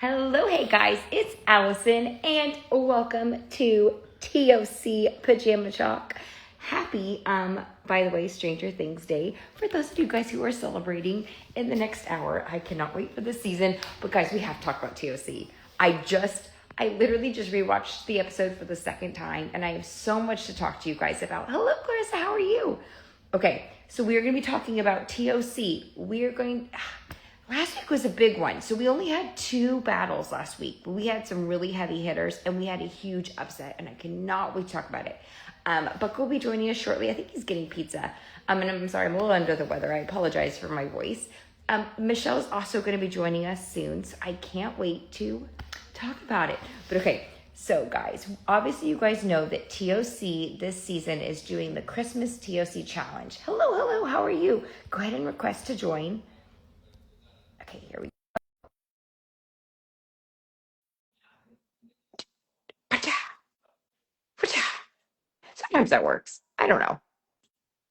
Hello, hey guys, it's Allison, and welcome to TOC Pajama Talk. Happy, by the way, Stranger Things Day for those of you guys who are celebrating in the next hour. I cannot wait for this season, but guys, we have to talk about TOC. I literally just rewatched the episode for the second time, and I have so much to talk to you guys about. Hello, Clarissa, how are you? Okay, so we are going to be talking about TOC. Last week was a big one. So we only had two battles last week, but we had some really heavy hitters and we had a huge upset, and I cannot wait to talk about it. Buck will be joining us shortly. I think he's getting pizza. And I'm sorry, I'm a little under the weather. I apologize for my voice. Michelle's also going to be joining us soon, so I can't wait to talk about it. But okay, so guys, obviously you guys know that TOC this season is doing the Christmas TOC challenge. Hello, how are you? Go ahead and request to join. Okay, here we go. Sometimes that works. I don't know.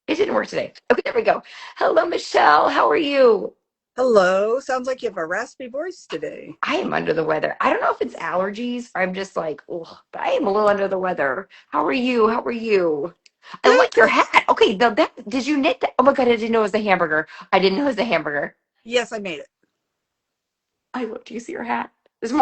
It didn't work today. Okay, there we go. Hello, Michelle. How are you? Hello. Sounds like you have a raspy voice today. I am under the weather. I don't know if it's allergies or I'm just like, oh, but I am a little under the weather. How are you? How are you? I Good, like your good. hat. Okay, did you knit that? Oh my God, I didn't know it was a hamburger. I didn't know it was a hamburger. Yes, I made it. I love to see your hat.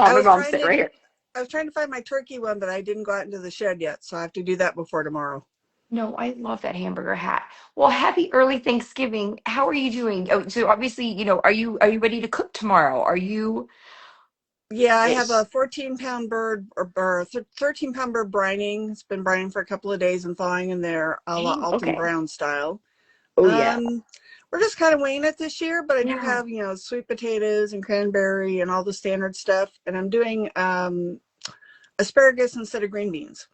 I My was mom's trying sitting to right here. I was trying to find my turkey one, but I didn't go out into the shed yet, so I have to do that before tomorrow. No, I love that hamburger hat. Well, happy early Thanksgiving. How are you doing? Oh, so obviously, are you ready to cook tomorrow? Are you? Yeah, I have a 14-pound bird or 13-pound bird brining. It's been brining for a couple of days and thawing in there, a la Dang, Alton okay. Brown style. Oh yeah. Um, we're just kind of winging it this year, but I do Yeah. have, sweet potatoes and cranberry and all the standard stuff. And I'm doing asparagus instead of green beans.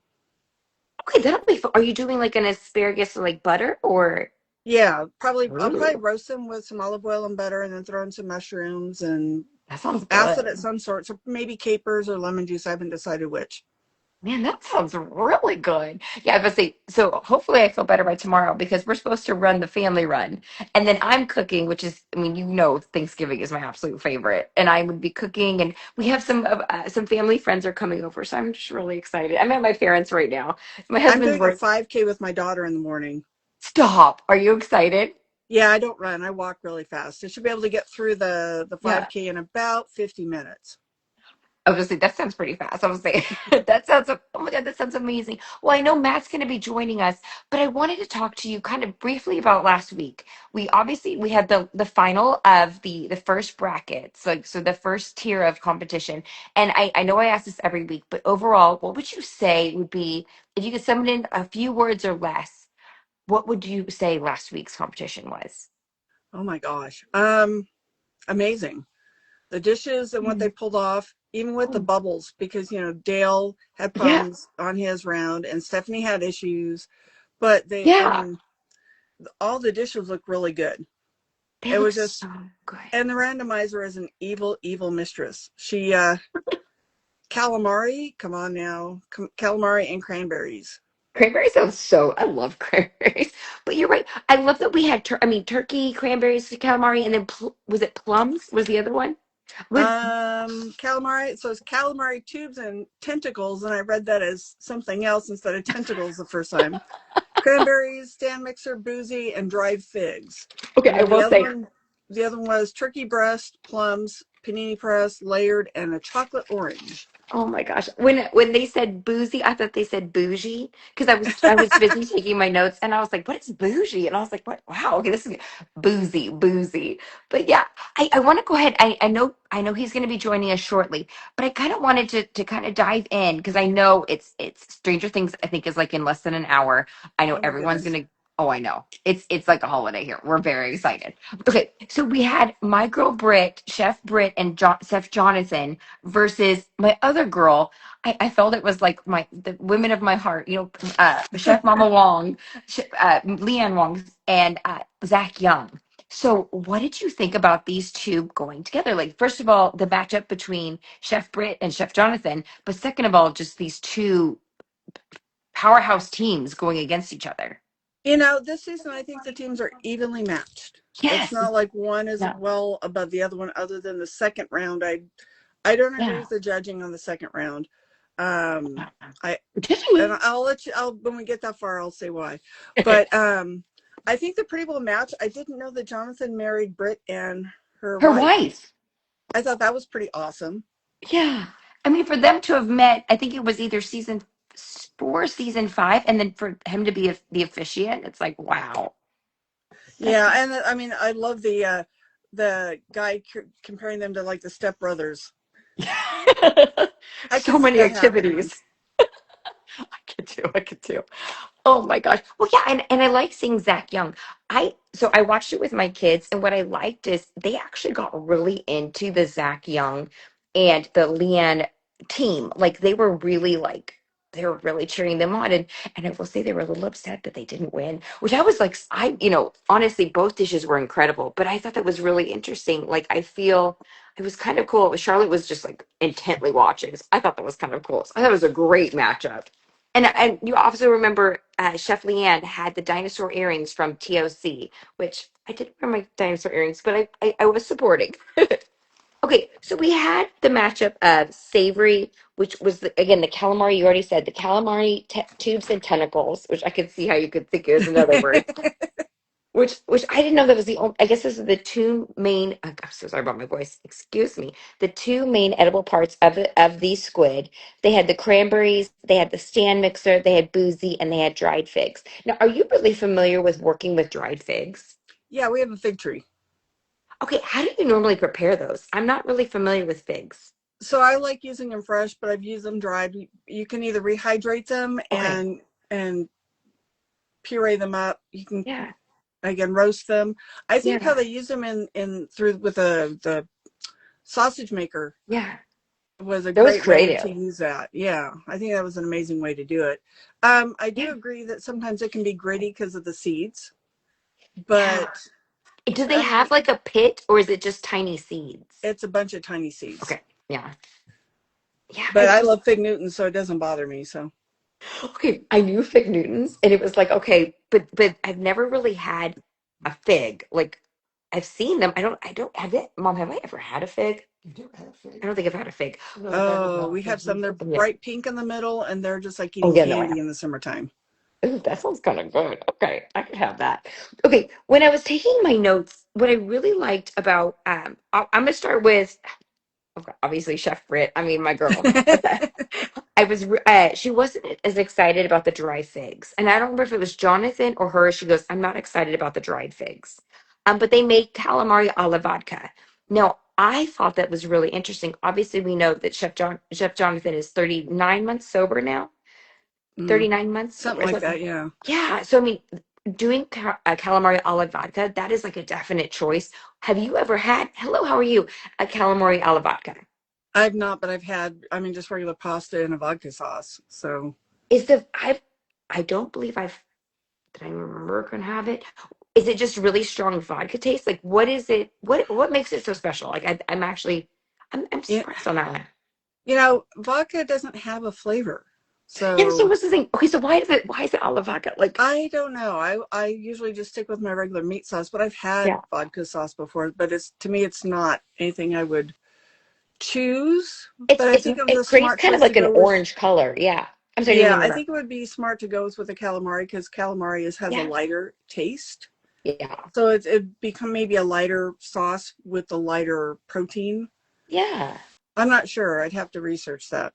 Okay, that'll be fun. Are you doing like an asparagus with like butter or? Yeah, probably I'll probably Ooh, roast them with some olive oil and butter and then throw in some mushrooms and that sounds acid at good. some sort. So maybe capers or lemon juice. I haven't decided which. Man, that sounds really good. Yeah, I was gonna say, so hopefully I feel better by tomorrow because we're supposed to run the family run. And then I'm cooking, which is, I mean, Thanksgiving is my absolute favorite. And I would be cooking, and we have some family friends are coming over, so I'm just really excited. I'm at my parents' right now. My I'm husband's doing a work. 5K with my daughter in the morning. Stop. Are you excited? Yeah, I don't run. I walk really fast. I should be able to get through the Yeah. 5K in about 50 minutes. I was gonna say that sounds pretty fast. I was saying oh my God, that sounds amazing. Well, I know Matt's gonna be joining us, but I wanted to talk to you kind of briefly about last week. We had the final of the first bracket, so the first tier of competition. And I know I ask this every week, but overall, what would you say would be if you could sum it in a few words or less, what would you say last week's competition was? Oh my gosh. Amazing. The dishes and what they Mm. pulled off, even with the Oh, bubbles, because Dale had yeah, problems on his round and Stephanie had issues, but I yeah. mean, all the dishes look really good. They It look was so just, good. and the randomizer is an evil, evil mistress. She, calamari, come on now, calamari and cranberries. Cranberry sounds so. I love cranberries, but you're right. I love that we had. Turkey, cranberries, calamari, and then was it plums? Was the other one? Was Calamari, so it's calamari tubes and tentacles, and I read that as something else instead of tentacles the first time. Cranberries, stand mixer, boozy, and dried figs. okay. And I then will say. the other one was turkey breast, plums, panini press, layered, and a chocolate orange. Oh my gosh. When they said boozy, I thought they said bougie because I was busy taking my notes and I was like, what is bougie? And I was like, what? Wow, okay, this is boozy. But yeah, I want to go ahead. I know he's gonna be joining us shortly, but I kind of wanted to kind of dive in because I know it's Stranger Things, I think is like in less than an hour. I know Oh my everyone's goodness. gonna I know. It's like a holiday here. We're very excited. Okay, so we had my girl Britt, Chef Britt, and Chef Jonathan versus my other girl. I felt it was like the women of my heart, Chef Mama Wong, Leanne Wong, and Zach Young. So, what did you think about these two going together? Like, first of all, the matchup between Chef Britt and Chef Jonathan, but second of all, just these two powerhouse teams going against each other. This season I think the teams are evenly matched. It's Yes. not like one is No. well above the other one, other than the second round. I don't agree Yeah. with the judging on the second round. Um, I Just and I'll let you. I'll when we get that far, I'll say why. But I think the Pretty Little Match. I didn't know that Jonathan married Britt and her her wife. wife. I thought that was pretty awesome. Yeah. I mean, for them to have met, I think it was either season four, season five, and then for him to be the officiant, it's like, wow. That's Yeah, and I mean, I love the guy comparing them to like the Step Brothers. I so could see many that happening. activities. I could do. I could do. Oh my gosh. Well, yeah, and I like seeing Zach Young. I watched it with my kids, and what I liked is they actually got really into the Zach Young and the Leanne team. Like they were really cheering them on. And I will say they were a little upset that they didn't win, which I was like, honestly, both dishes were incredible, but I thought that was really interesting. Like I feel it was kind of cool. Charlotte was just like intently watching. So I thought that was kind of cool. So I thought it was a great matchup. And you also remember Chef Leanne had the dinosaur earrings from TOC, which I didn't wear my dinosaur earrings, but I was supporting. Okay, so we had the matchup of savory, which was again the calamari. You already said the calamari tubes and tentacles, which I could see how you could think it was another word. Which I didn't know that was the only. I guess this is the two main. I'm so sorry about my voice. Excuse me. The two main edible parts of these squid. They had the cranberries, they had the stand mixer, they had boozy, and they had dried figs. Now, are you really familiar with working with dried figs? Yeah, we have a fig tree. Okay, how do you normally prepare those? I'm not really familiar with figs. So I like using them fresh, but I've used them dried. You can either rehydrate them Okay. and puree them up. You can Yeah. again roast them. I think how Yeah. they use them in through with the sausage maker Yeah. was a That was great way to creative. use that. Yeah, I think that was an amazing way to do it. I Yeah. do agree that sometimes it can be gritty because of the seeds, Yeah. but Do they I mean, have like a pit or is it just tiny seeds? it's a bunch of tiny seeds. Okay. Yeah. Yeah. But I love fig Newtons, so it doesn't bother me. So Okay, I knew fig Newtons, and it was like, okay, but I've never really had a fig. Like I've seen them. I don't have it. Mom, have I ever had a fig? You do have I fig. don't think I've had a fig. No, that is oh, not we have fig some. They're Newtons. Yeah. bright pink in the middle, and they're just like Oh eating yeah, no, I have. candy in the summertime. Ooh, that sounds kind of good. Okay, I could have that. Okay, when I was taking my notes, what I really liked about I'm gonna start with okay, obviously Chef Britt. I mean, my girl. She wasn't as excited about the dry figs. And I don't remember if it was Jonathan or her. She goes, I'm not excited about the dried figs. But they made calamari a la vodka. Now, I thought that was really interesting. Obviously, we know that Chef Jonathan is 39 months sober now. Mm, 39 months something sober. like that. Yeah, Yeah. So, I mean, doing calamari a la vodka, that is like a definite choice. Have you ever had, hello, how are you? A calamari a la vodka? I've not, but I've had. I mean, just regular pasta and a vodka sauce. So Is the I don't believe I've did I remember gonna have it? Is it just really strong vodka taste? Like what is it? What makes it so special? Like I'm actually I'm yeah, surprised on that one. vodka doesn't have a flavor. Yeah, so So what's the thing? Okay, so why is it all the vodka? Like I don't know. I usually just stick with my regular meat sauce, but I've had yeah. vodka sauce before. But it's to me, it's not anything I would choose. It's But I it's think it was it a creates smart kind of choice to like an go with. orange color. Yeah. I'm sorry, I didn't Yeah, mean to I interrupt. think it would be smart to go with a calamari because calamari has a Yeah. lighter taste. Yeah. So it become maybe a lighter sauce with the lighter protein. Yeah. I'm not sure. I'd have to research that.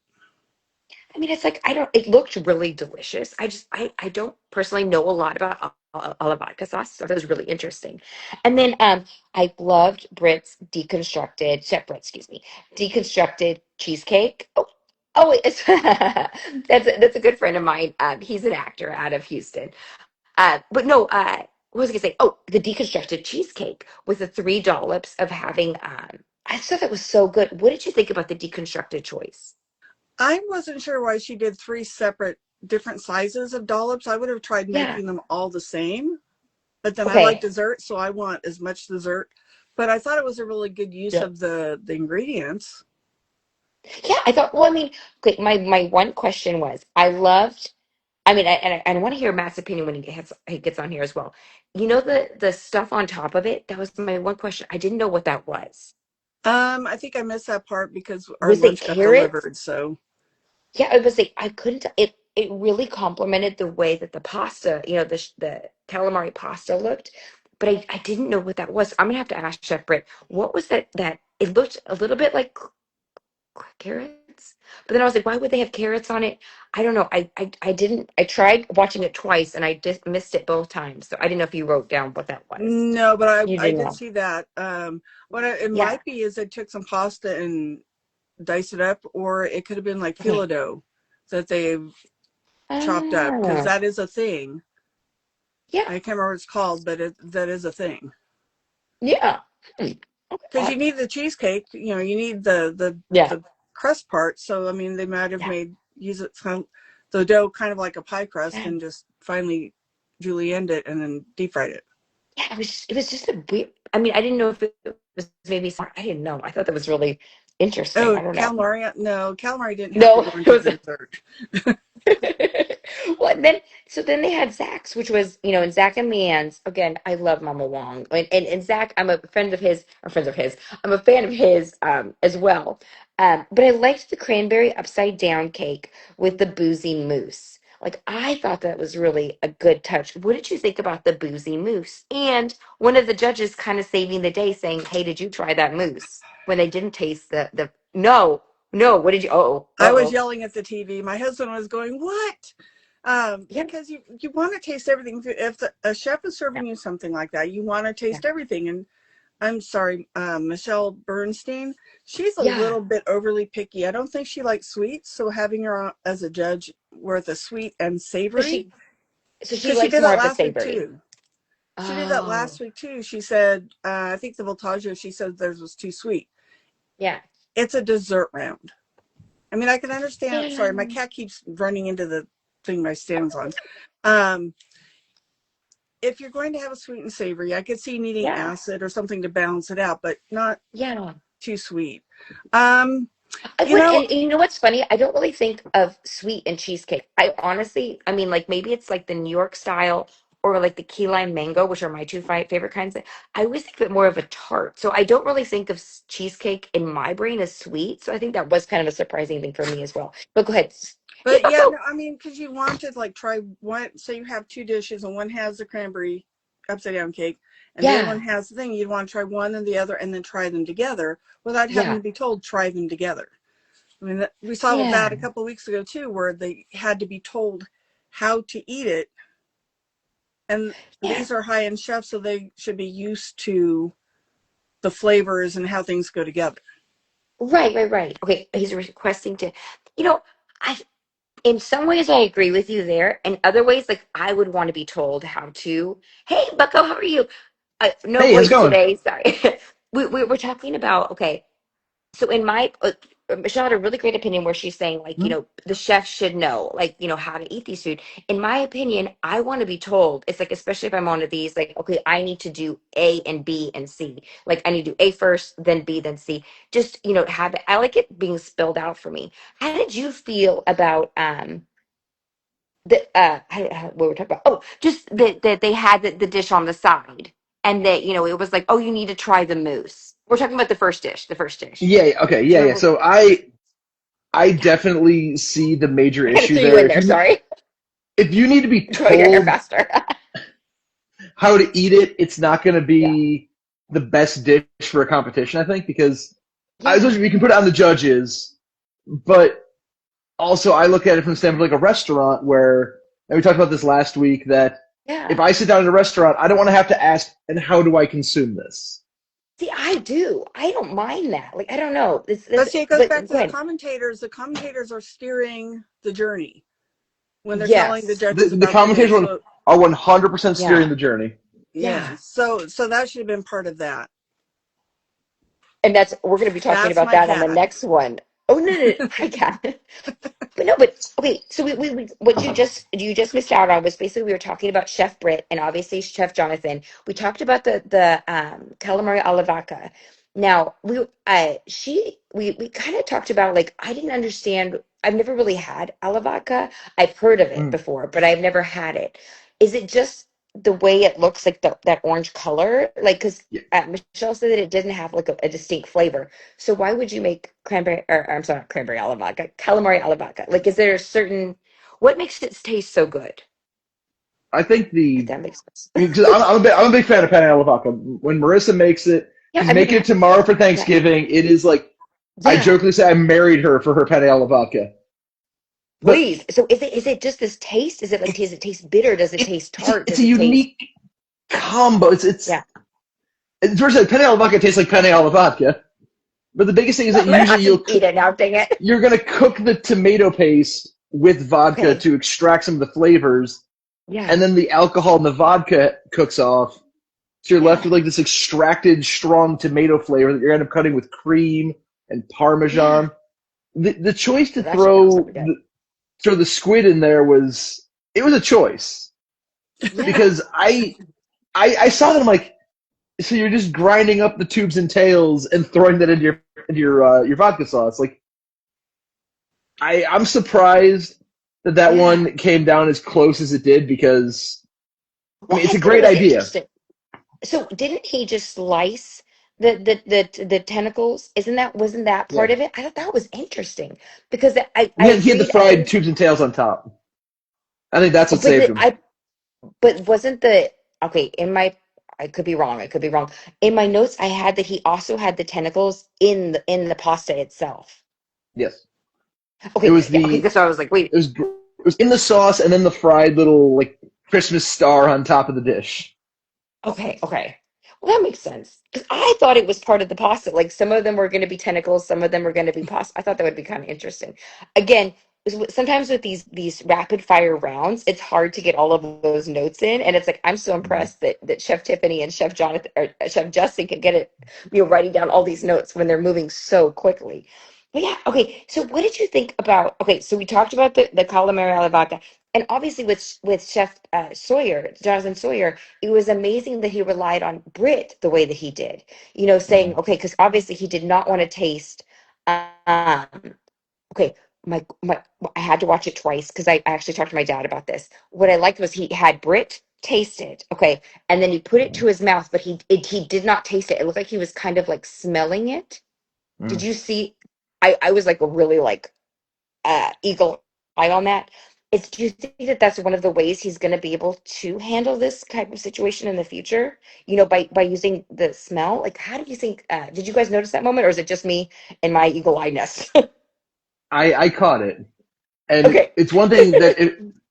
I mean, it's like I don't. It looked really delicious. I don't personally know a lot about a la vodka sauce, so that was really interesting. And then I loved Britt's deconstructed Chef Britt, excuse me, deconstructed cheesecake. Oh, it's that's a good friend of mine. He's an actor out of Houston. But no, what was I gonna say? Oh, the deconstructed cheesecake with the three dollops of having. I thought that was so good. What did you think about the deconstructed choice? I wasn't sure why she did three separate different sizes of dollops. I would have tried Yeah. making them all the same, but then I like Okay. dessert, so I want as much dessert. But I thought it was a really good use Yeah. of the ingredients. Yeah, I thought. Well, I mean, okay. My one question was, I loved. I mean, I want to hear Matt's opinion when he gets on here as well. You know the stuff on top of it. That was my one question. I didn't know what that was. I think I missed that part because our Was it lunch got carrots? delivered. So Yeah, it was like I couldn't. It really complemented the way that the pasta, the calamari pasta looked, but I didn't know what that was. I'm gonna have to ask Chef Britt, what was that? That it looked a little bit like carrots, but then I was like, why would they have carrots on it? I don't know. I didn't. I tried watching it twice, and I just missed it both times. So I didn't know if you wrote down what that was. no, but You I didn't did know. see that. It Yeah. might be is they took some pasta and diced it up, or it could have been like Okay. phyllo dough that they chopped up because Ah. that is a thing. Yeah. I can't remember what it's called, but that is a thing. Yeah. Hmm. Because Okay. you need the cheesecake, you need Yeah. the crust part. So I mean, they might have Yeah. use it from the dough kind of like a pie crust Yeah. and just finally julienned it and then deep fried it. Yeah, it was just a weird. I mean, I didn't know if it was maybe smart. I didn't know. I thought that was really interesting. Oh, I don't know. calamari? No, calamari didn't have to No, go it into was. the dessert. Well, and then so then they had Zach's, which was and Zach and Leanne's. Again, I love Mama Wong, and Zach. I'm a friend of his, or friends of his. I'm a fan of his as well. But I liked the cranberry upside down cake with the boozy mousse. Like I thought that was really a good touch. What did you think about the boozy mousse? And one of the judges kind of saving the day, saying, "Hey, did you try that mousse?" When they didn't taste the no, no. What did you? I was Oh. yelling at the TV. My husband was going, "What?" Yeah, Because you want to taste everything. If a chef is yeah, serving you something like that, you want to yeah. taste everything. And I'm sorry, Michelle Bernstein. She's a Yeah. little bit overly picky. I don't think she likes sweets. So having her on as a judge worth a sweet and So savory, she because she likes did more that of the last week savory. too. She did that Oh, last week too. She said, I think the Voltaggio, she said theirs was too sweet. yeah. It's a dessert round. I mean, I can understand. Yeah. Sorry, my cat keeps running into the thing my stands on. Um, if you're going to have a sweet and savory, I could see needing Yeah. acid or something to balance it out, but not Yeah. too sweet. Um, I you would, know, and you know what's funny? I don't really think of sweet and cheesecake. I honestly, I mean, like maybe it's like the New York style or like the key lime mango, which are my two favorite kinds. I always think of it more of a tart. So I don't really think of cheesecake in my brain as sweet. So I think that was kind of a surprising thing for me as well. But go ahead. Yeah, but yeah, go. no, I mean, because you want to like try one, say you have two dishes and one has the cranberry upside down cake and the other one Yeah. has the thing, you'd want to try one and the other and then try them together without having Yeah. to be told, try them together. I mean, we saw Yeah. that a couple of weeks ago too, where they had to be told how to eat it. And Yeah. these are high end chefs, so they should be used to the flavors and how things go together. Right. Okay, he's requesting to, you know, I in some ways I agree with you there. In other ways, like I would want to be told how to. Hey, Bucko, how are you? No Hey, how's it voice going? today. Sorry. We're talking about okay. So in my Michelle had a really great opinion where she's saying like Hmm? the chef should know like how to eat these food. In my opinion, I want to be told. It's like especially if I'm on one of these like okay, I need to do A and B and C. Like I need to do A first, then B, then C. Just have it. I like it being spelled out for me. How did you feel about the what we're talking about? Oh, just that they had the dish on the side and that it was like oh you need to try the mousse. We're talking about the first dish. The first dish. Yeah, okay, Do you yeah. remember? So I Yeah. definitely see the major I kind of issue threw you there. in there. Sorry. If you need to be I'm trying to get here told faster. how to eat it, it's not going to Yeah. be the best dish for a competition, I think, because I Yeah. suppose you can put it on the judges, but also I look at it from the standpoint of like a restaurant where, and we talked about this last week, that if Yeah. I sit down at a restaurant, I don't want to have to ask, and how do I consume this? See, I do. I don't mind that. Like, I don't know. But see, it goes But back to go the ahead. commentators. The commentators are steering the journey when they're telling the Yes. judges The about the commentators dish. So are 100% steering Yeah. the journey. yeah, Yeah. so that should have been part of that. And we're going to be talking That's about my that on the cat. next one. Oh, no, no, no. I got it. But no, but okay. So what you just missed out on was basically we were talking about Chef Britt and obviously Chef Jonathan. We talked about the calamari alla vodka. Now we kind of talked about like I didn't understand. I've never really had alla vodka. I've heard of it Mm. before, but I've never had it. Is it just? the way it looks, like that orange color, like because Yeah. Michelle said that it didn't have like a distinct flavor. So why would you make cranberry, or I'm sorry, not cranberry alla vodka, calamari alla vodka? Like, is there a certain what makes it taste so good? I think If the that makes sense. I mean, because I'm a big fan of penne alla vodka. When Marissa makes it, Yeah, she's I mean, making it tomorrow for yeah, Thanksgiving. It is like I yeah. jokingly say I married her for her penne alla vodka. But Please. So is it just this taste? Is it like, does it taste bitter? Does it taste tart? it's Does a it taste? unique combo. Yeah. First penne alla vodka tastes like penne alla vodka. But the biggest thing is that I'm gonna usually have to eat it now. Dang it. you're gonna cook the tomato paste with vodka Okay. to extract some of the flavors, Yeah. and then the alcohol in the vodka cooks off. So you're left Yeah. with like this extracted strong tomato flavor that you're gonna end up cutting with cream and Yeah. parmesan. The choice to That actually sounds really good. throw the squid in there was a choice Yeah. because I saw that. I'm like, so you're just grinding up the tubes and tails and throwing that into your vodka sauce. Like I'm surprised that Yeah. one came down as close as it did because I Well, mean it's I a thought it great was idea. interesting. So didn't he just slice the tentacles? Wasn't that Yeah, part of it? I thought that was interesting because I he had the agreed. I fried think, tubes and tails on top. I think that's what but saved him. wasn't the okay in my. I could be wrong. I could be wrong. In my notes, I had that he also had the tentacles in the pasta itself. Yes, it Okay, was yeah, okay. the So I was like, wait. it was in the sauce and then the fried little like Christmas star on top of the dish. Okay, okay. Well, that makes sense. Because I thought it was part of the pasta. Like some of them were going to be tentacles, some of them were going to be pasta. I thought that would be kind of interesting. Again, sometimes with these rapid fire rounds, it's hard to get all of those notes in, and it's like I'm so Mhm. impressed that Chef Tiffany and Chef Jonathan or Chef Justin can get it, writing down all these notes when they're moving so quickly. But yeah, okay. So what did you think about? Okay, so we talked about the calamari alla vodka, and obviously with Chef Sawyer, Jonathan Sawyer, it was amazing that he relied on Brit the way that he did. Saying, Mhm. okay, because obviously he did not want to taste. Um, okay, I had to watch it twice because I actually talked to my dad about this. What I liked was he had Brit taste it, okay, and then he put it to his mouth, but he did not taste it. It looked like he was kind of like smelling it. Did Mhm. you see? I was like really like eagle eye on that. Do you think that that's one of the ways he's going to be able to handle this type of situation in the future? By using the smell. Like, how do you think? Did you guys notice that moment, or is it just me and my eagle eyedness? I caught it, and Okay. it's one thing that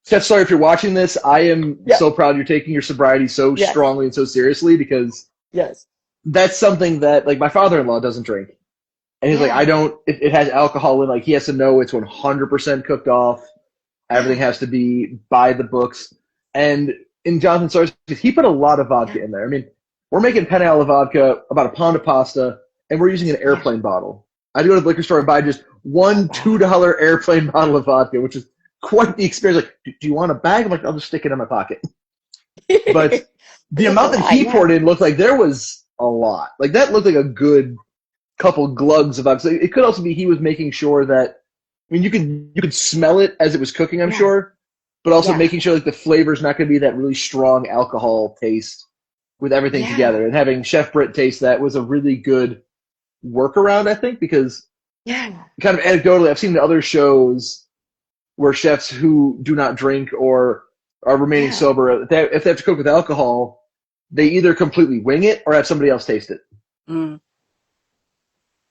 Steph, sorry if you're watching this. I am Yeah. so proud you're taking your sobriety so Yes. strongly and so seriously because Yes. that's something that like my father-in-law doesn't drink, and he's like, I Yeah. don't. It has alcohol in. Like he has to know it's 100% cooked off. Everything Yeah. has to be by the books. And in Jonathan Sawyer's case, he put a lot of Yeah. vodka in there. I mean, we're making penne alla vodka, about a pound of pasta, and we're using an Yeah. airplane bottle. I go to the liquor store and buy just Oh one wow. $2 airplane bottle of vodka, which is quite the experience. Like, do you want a bag? I'm like, I'll just stick it in my pocket. But the That's a amount that lot. he Yeah. poured in looked like there was a lot. Like that looked like a good couple glugs of vodka. So it could also be he was making sure that I mean, you could smell it as it was cooking, I'm Yeah. sure, but also Yeah. making sure like the flavor's not going to be that really strong alcohol taste with everything Yeah. together. And having Chef Britt taste that was a really good workaround, I think, because Yeah. kind of anecdotally, I've seen the other shows where chefs who do not drink or are remaining Yeah. sober, if they have to cook with alcohol, they either completely wing it or have somebody else taste it. Mm.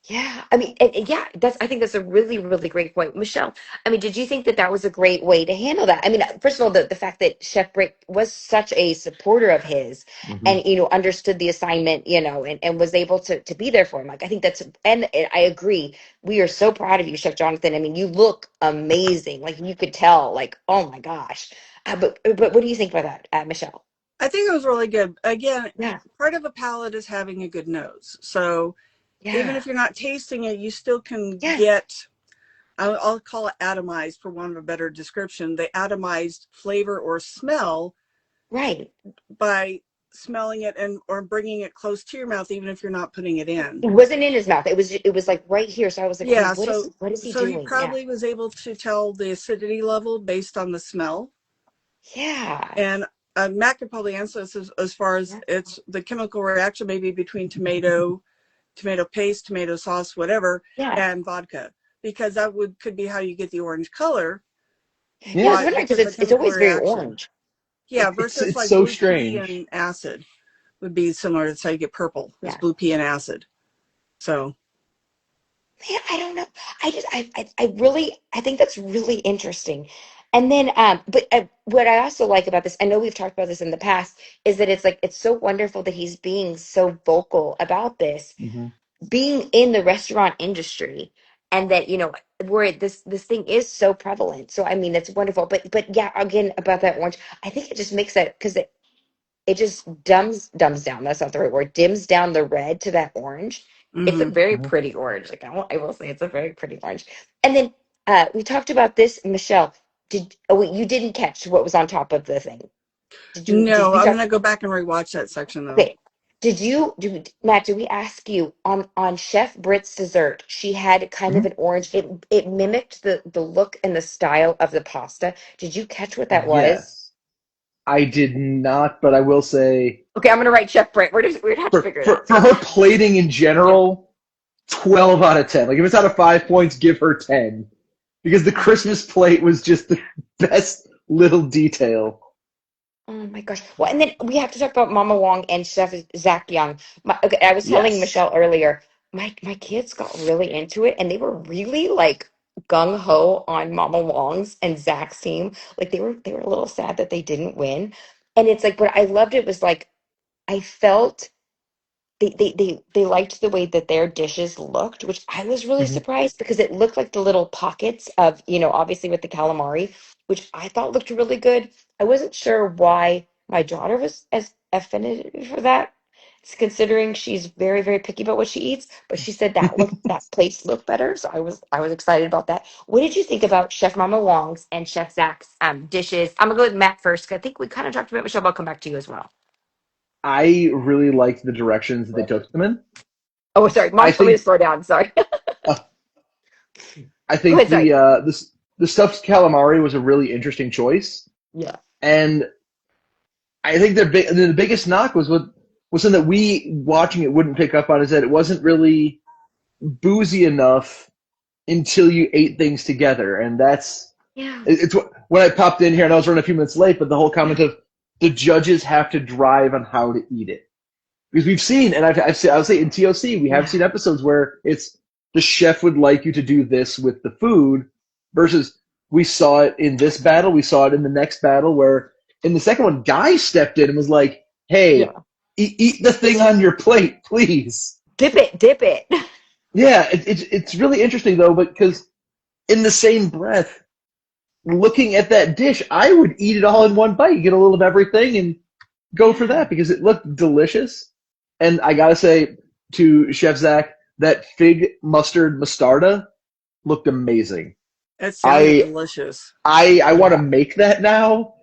Yeah, I mean, and yeah, I think that's a really, really great point, Michelle. I mean, did you think that that was a great way to handle that? I mean, first of all, the fact that Chef Brick was such a supporter of his, Mm-hmm. and understood the assignment, and was able to be there for him. Like, I think and I agree. We are so proud of you, Chef Jonathan. I mean, you look amazing. Like you could tell. Like, oh my gosh. But what do you think about that, Michelle? I think it was really good. Again, Yeah, part of a palate is having a good nose. So even yeah, if you're not tasting it, you still can yeah, get, I'll call it atomized for want of a better description, the atomized flavor or smell right. by smelling it and or bringing it close to your mouth, even if you're not putting it in. It wasn't in his mouth. It was like right here. So I was like, okay, Yeah, what is he so he doing? Yeah. probably was able to tell the acidity level based on the smell. Yeah. And Matt could probably answer this as far as it's the chemical reaction maybe between tomato paste, tomato sauce, whatever, Yeah. and vodka, because that could be how you get the orange color. Yeah, I was Why? wondering Because because of the it's chemical always very reaction. orange. Yeah, It's versus like so blue pea strange. and acid would be similar. That's how you get purple. It's Yeah. blue pea and acid. So Man, I don't know. I think that's really interesting. And then, but what I also like about this, I know we've talked about this in the past, is that it's like it's so wonderful that he's being so vocal about this, Hmm. being in the restaurant industry, and that where this thing is so prevalent. So I mean, that's wonderful. But yeah, again about that orange, I think it just makes that because it just dumbs down. That's not the right word. Dims down the red to that orange. It's a hmm very Hmm. pretty orange. Like I will say, it's a very pretty orange. And then we talked about this, Michelle. Wait, you didn't catch what was on top of the thing? Did you? Did no, we I'm talk? gonna go back and rewatch that section though. Okay. Matt? Did we ask you on Chef Britt's dessert? She had kind of Hmm. an orange. It mimicked the look and the style of the pasta. Did you catch what that was? Yes, I did not, but I will say Okay, I'm gonna write Chef Britt. We're gonna have to for figure it for out. for her plating in Yeah. general, 12 out of 10. Like if it's out of 5 points, give her 10 because the Christmas plate was just the best little detail. Oh my gosh. Well, and then we have to talk about Mama Wong and Chef Zach Young. Okay, I was telling Yes. Michelle earlier, my kids got really into it and they were really like gung ho on Mama Wong's and Zach's team. Like they were a little sad that they didn't win. And it's like what I loved it was like I felt they liked the way that their dishes looked, which I was really Hmm. surprised because it looked like the little pockets of, obviously with the calamari, which I thought looked really good. I wasn't sure why my daughter was as affinity for that, considering she's very, very picky about what she eats. But she said that place looked better, so I was excited about that. What did you think about Chef Mama Wong's and Chef Zach's dishes? I'm gonna go with Matt first, 'cause I think we kind of talked about Michelle, but I'll come back to you as well. I really liked the directions that they took them in. Oh, sorry, I Mom told me to think slow down. Sorry. uh, I Go think ahead, sorry. the stuffed calamari was a really interesting choice, Yeah. and I think the biggest knock was something that we watching it wouldn't pick up on is that it wasn't really boozy enough until you ate things together, and Yeah. it's when I popped in here and I was running a few minutes late, but the whole comment Yeah. of the judges have to drive on how to eat it because we've seen, and I've seen, I would say in TOC we have Yeah. seen episodes where it's the chef would like you to do this with the food, versus we saw it in this battle, we saw it in the next battle where in the second one, Guy stepped in and was like, "Hey, Yeah. eat the thing on your plate, please." Dip it. Dip it. Yeah, it's really interesting though, because in the same breath, looking at that dish, I would eat it all in one bite. You get a little of everything and go for Yeah. that because it looked delicious. And I gotta say to Chef Zach, that fig mustard mostarda looked amazing. It sounded I delicious. I want to Yeah. make that now,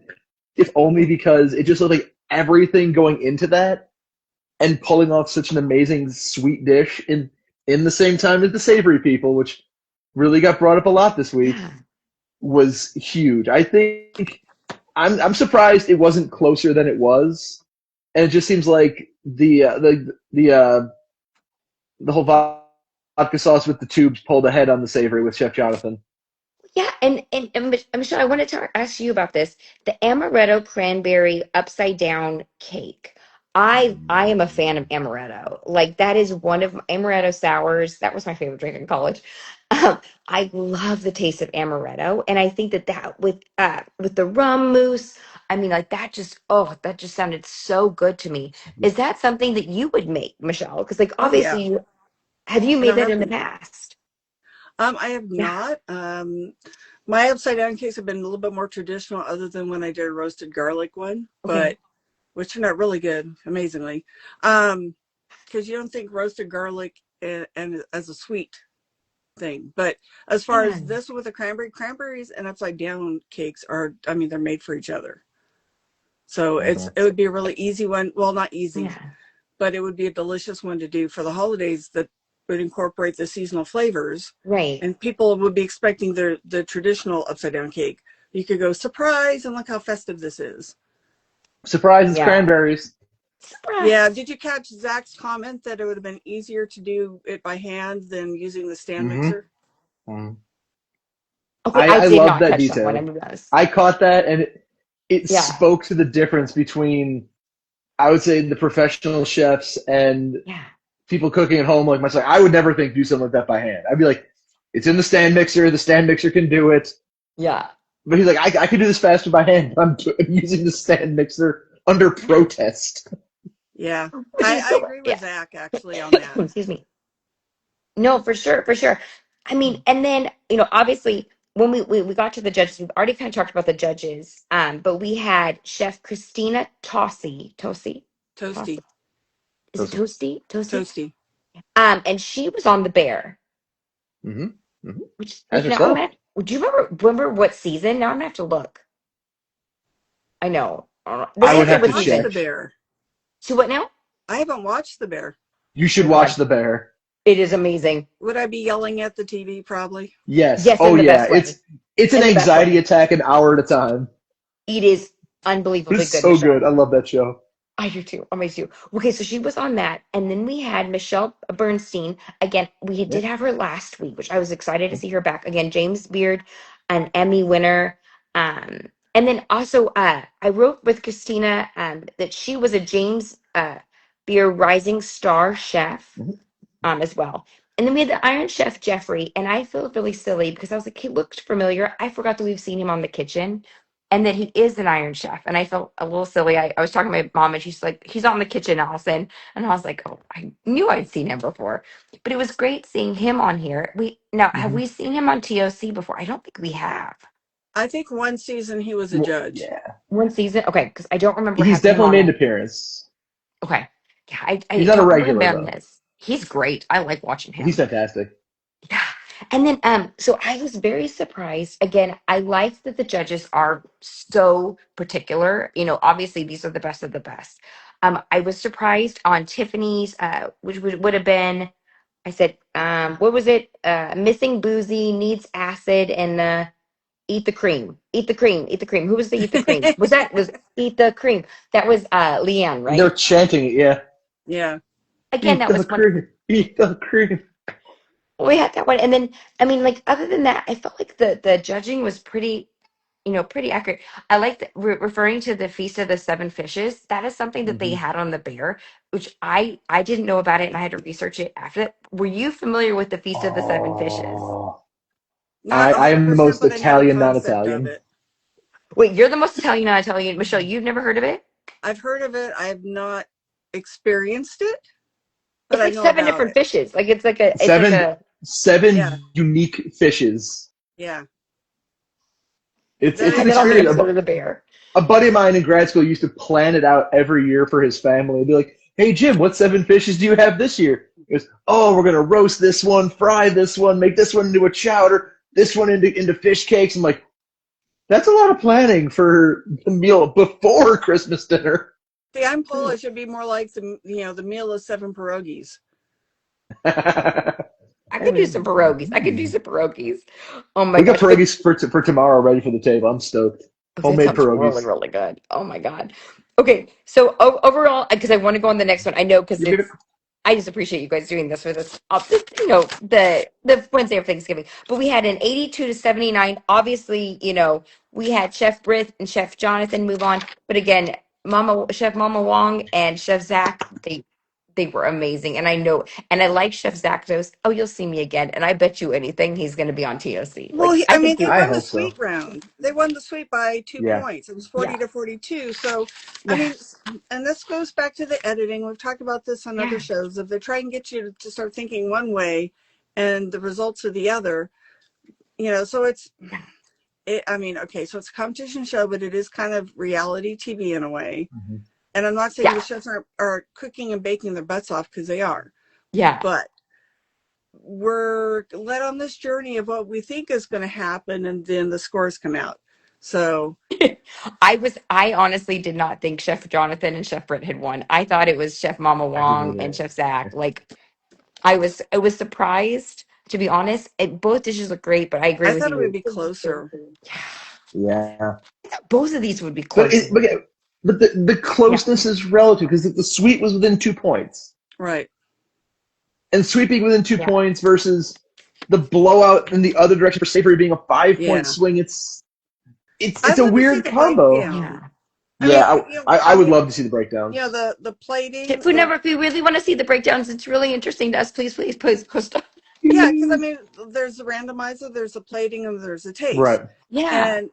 if only because it just looked like everything going into that and pulling off such an amazing sweet dish in the same time as the savory people, which really got brought up a lot this week, Yeah. was huge. I think I'm surprised it wasn't closer than it was, and it just seems like the whole vodka sauce with the tubes pulled ahead on the savory with Chef Jonathan. Yeah, and Michelle, I wanted to ask you about this. The amaretto cranberry upside down cake. I am a fan of amaretto. Like that is one of amaretto sours. That was my favorite drink in college. I love the taste of amaretto, and I think that with the rum mousse, I mean, like that just sounded so good to me. Is that something that you would make, Michelle? Because like Oh yeah, obviously, have you in a made that in the heartbeat. past? I have Yeah. not. My upside down cakes have been a little bit more traditional, other than when I did a roasted garlic one, Okay. but which turned out really good, amazingly. Because you don't think roasted garlic and as a sweet thing, but as far Yeah. as this with the cranberries and upside down cakes are, I mean, they're made for each other. So Mhm. it would be a really easy one. Well, not easy, Yeah. but it would be a delicious one to do for the holidays that would incorporate the seasonal flavors. Right. And people would be expecting the traditional upside down cake. You could go surprise and look how festive this is. Surprise! It's Yeah. cranberries. Yeah. Surprise. Did you catch Zach's comment that it would have been easier to do it by hand than using the stand Mm-hmm. mixer? Mm-hmm. Okay, I I I did love not that catch that one. detail. I'm gonna be honest. I caught that, and it Yeah. spoke to the difference between, I would say, the professional chefs and Yeah. people cooking at home like myself. I would never think do something like that by hand. I'd be like, it's in the stand mixer. The stand mixer can do it. Yeah. But he's like, I could do this faster by hand. I'm using the stand mixer under Yeah. protest. Yeah. Which is I so agree with yeah. Zach actually on that. Excuse me. No, for sure, for sure. I mean, and then, obviously when we got to the judges, we've already kind of talked about the judges. But we had Chef Christina Tossi. Toasty. Is it Toasty? Toasty. And she was on the Bear, Mm-hmm. Mm-hmm. As which now I'm herself. at. Do you remember what season? Now I'm gonna have to look. I know. I I This would is a haven't have good to watched season. The check. Bear. So what now? I haven't watched The Bear. You Oh should my watch God, The Bear. it is amazing. Would I be yelling at the TV? Probably. Yes. Yes, Oh in the yeah. best It's way. it's an In the best way. anxiety attack an hour at a time. It is But unbelievably it's good, so good. Michelle. I love that show. I do too. I do. Okay, so she was on that, and then we had Michelle Bernstein. Again, we Yeah. did have her last week, which I was excited to see her back. Again, James Beard, an Emmy winner. And then also, I wrote with Christina that she was a James Beard Rising Star chef Mhm. as well. And then we had the Iron Chef Jeffrey, and I feel really silly because I was like, he looked familiar. I forgot that we've seen him on the kitchen and that he is an Iron Chef. And I felt a little silly. I was talking to my mom and she's like, he's on the kitchen, Allison. And I was like, oh, I knew I'd seen him before. But it was great seeing him on here. Have Mhm. we seen him on TOC before? I don't think we have. I think one season he was a judge. Yeah. One season? Okay, because I don't remember He's having him definitely on made an it. appearance. Okay. Yeah, I He's not a don't remember him regular on though. this. He's great. I like watching He's him. fantastic. Yeah. And then so I was very surprised. Again, I like that the judges are so particular. Obviously these are the best of the best. I was surprised on Tiffany's which would have been I said what was it? Missing boozy, needs acid and eat the cream. Eat the cream. Eat the cream. Who was the eat the cream? Was eat the cream. That was Leanne, They're right? chanting it, yeah. Yeah. Again, Eat that the was one. cream. Eat the cream. We had that one, and then I mean, like other than that, I felt like the judging was pretty accurate. I like referring to the Feast of the Seven Fishes. That is something that they Mm-hmm. had on the Bear, which I didn't know about it, and I had to research it after that. Were you familiar with the Feast of the Seven Fishes? Oh, Not I am the 100%, most but I know the Italian, not concept of Italian. it. Wait, you're the most Italian, not Italian, Michelle. You've never heard of it? I've heard of it. I have not experienced it, but It's I like know seven about different it. fishes. Like it's like Seven a Yeah. seven unique fishes. Yeah. It's Very and an then on the experience. exciting. episode of the Bear. A buddy of mine in grad school used to plan it out every year for his family. He'd be like, "Hey Jim, what seven fishes do you have this year?" He goes, "Oh, we're gonna roast this one, fry this one, make this one into a chowder, this one into fish cakes." I'm like, that's a lot of planning for the meal before Christmas dinner. See, I'm Polish. It'd be more like the meal of seven pierogies. I could do some pierogies. I could do some pierogies. Oh my We got gosh. Okay. pierogies for tomorrow ready for the table. I'm stoked. Oh, that Homemade sounds really, pierogies. really good. Oh my God. Okay. So overall, because I want to go on the next one, I know because Yep, yep, I just appreciate you guys doing this with us. The Wednesday of Thanksgiving. But we had an 82 to 79. Obviously, we had Chef Britt and Chef Jonathan move on. But again, Chef Mama Wong and Chef Zach, they were amazing. And I like Chef Zach knows, oh, you'll see me again. And I bet you anything he's gonna be on TOC. Well, Like I I mean, think they he I won the hope so. sweet round. They won the sweet by two Yeah. points. It was 40 yeah, to 42. So, I yeah, mean, and this goes back to the editing. We've talked about this on other yeah. shows. If they try and get you to start thinking one way and the results are the other, so I mean, okay, so it's a competition show, but it is kind of reality TV in a way. Mhm. And I'm not saying Yeah. the chefs are cooking and baking their butts off because they are, Yeah. but we're led on this journey of what we think is going to happen, and then the scores come out. So I honestly did not think Chef Jonathan and Chef Britt had won. I thought it was Chef Mama I didn't Wong and either. Chef Zach. Like I was surprised to be honest. Both dishes look great, but I agree I with thought it would you. be closer. Yeah. Yeah. Both of these would be But close. But the closeness is relative because the sweet was within 2 points. Right. And sweet being within two Yeah. points versus the blowout in the other direction for savory being a 5 point Yeah. swing. It's I'd a love to see weird the combo. breakdown. I mean, Yeah, I would love to see the breakdown. the plating. If we really want to see the breakdowns, it's really interesting to us. Please, please, please, Krista. Yeah, because I mean, there's the randomizer, there's the plating, and there's the taste. Right. Yeah. And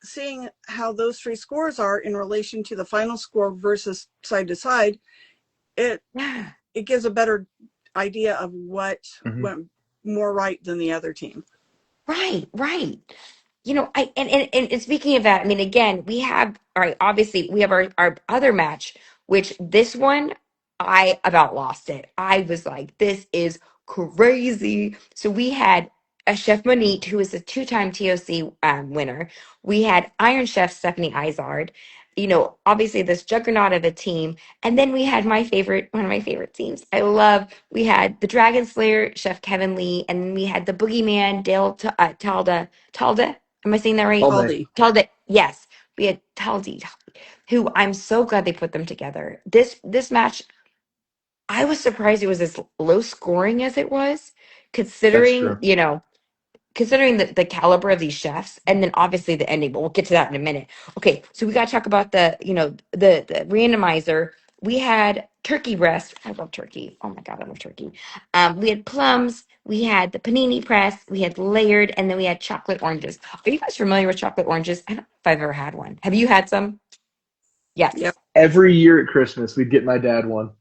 seeing how those three scores are in relation to the final score versus side to side, it Yeah. it gives a better idea of what Mhm. went more right than the other team. Right, right. And speaking of that, I mean, again, we have, all right, obviously we have our other match, which this one, I about lost it. I was like, this is crazy. So we had a Chef Monique, who is a two-time TOC winner. We had Iron Chef Stephanie Izard, obviously this juggernaut of a team. And then we had one of my favorite teams. We had the Dragon Slayer, Chef Kevin Lee, and then we had the Boogeyman, Dale Talda. Am I saying that right? All day. Aldi. Talda. Yes, we had Taldi, who I'm so glad they put them together. This match, I was surprised it was as low scoring as it was, That's considering, true. considering the caliber of these chefs, and then obviously the ending, but we'll get to that in a minute. Okay, so we got to talk about the randomizer. We had turkey breast. I love turkey. Oh my god, I love turkey. We had plums. We had the panini press. We had layered, and then we had chocolate oranges. Are you guys familiar with chocolate oranges? I don't know if I've ever had one. Have you had some? Yes. Yep. Every year at Christmas, we'd get my dad one.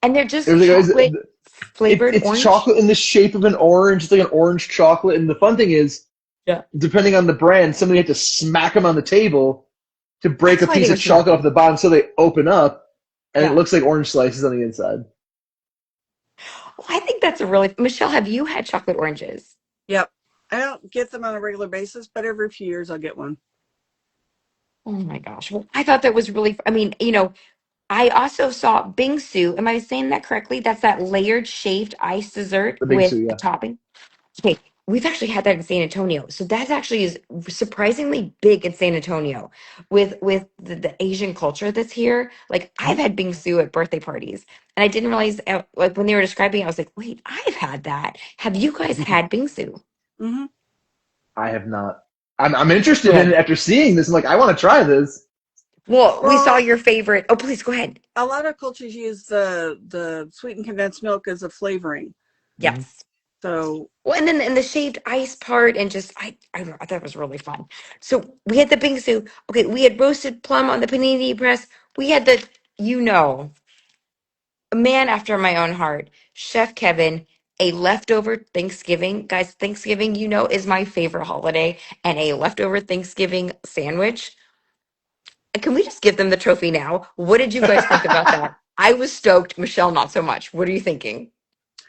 And they're It just was like, chocolate flavored it's orange. chocolate in the shape of an orange. It's like an orange chocolate. And the fun thing is, Yeah. depending on the brand, somebody had to smack them on the table to break That's a why they piece were of chocolate off the bottom so they open up, and it Yeah. looks like orange slices on the inside. Well, I think that's a really Michelle, have you had chocolate oranges? Yep. I don't get them on a regular basis, but every few years I'll get one. Oh my gosh. Well, I thought that was really, I mean, I also saw bingsu. Am I saying that correctly? That's that layered shaved ice dessert The with bingsu, a yeah. topping. Okay, we've actually had that in San Antonio. So that actually is surprisingly big in San Antonio with the Asian culture that's here. Like I've had bingsu at birthday parties, and I didn't realize like when they were describing it, I was like, wait, I've had that. Have you guys had bingsu? Mm-hmm. I have not. I'm interested in Good. it after seeing this. I'm like, I want to try this. Well, we saw Well, your favorite. Oh, please go ahead. a lot of cultures use the sweetened condensed milk as a flavoring. Mhm. Yes. So Well, and then the shaved ice part, and just I don't know, I thought it was really fun. So we had the bingsu. Okay, we had roasted plum on the panini press. We had a man after my own heart, Chef Kevin. A leftover Thanksgiving, guys. Thanksgiving, is my favorite holiday, and a leftover Thanksgiving sandwich. Can we just give them the trophy now? What did you guys think about that? I was stoked. Michelle, not so much. What are you thinking?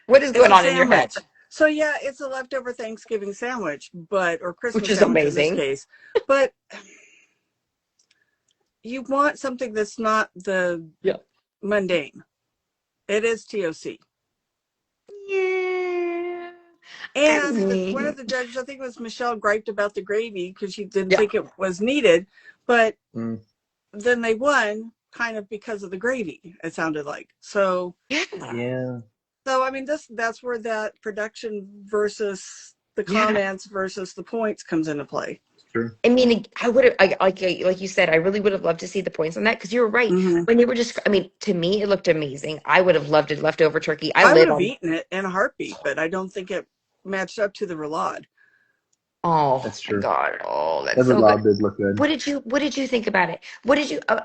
What is it's going a on in your head? sandwich. So yeah, it's a leftover Thanksgiving sandwich, or Which Christmas is sandwich in this amazing. case. But you want something that's not the Yeah. mundane. It is TOC. Yeah. I And one of mean, the judges, I think it was Michelle, griped about the gravy because she didn't yeah. think it was needed. But Mm. then they won kind of because of the gravy, it sounded like. So Yeah. Yeah. I mean that's where that production versus the Yeah. comments versus the points comes into play. True. I mean, I would have, like you said, I really would have loved to see the points on that because you were right. Mm-hmm. When they were just, I mean, to me, it looked amazing. I would have loved it leftover turkey. I I would live have on, eaten it in a heartbeat, but I don't think it matched up to the roulade. oh That's my true. God. Oh, The that's so good. roulade did look good. What did you think about it?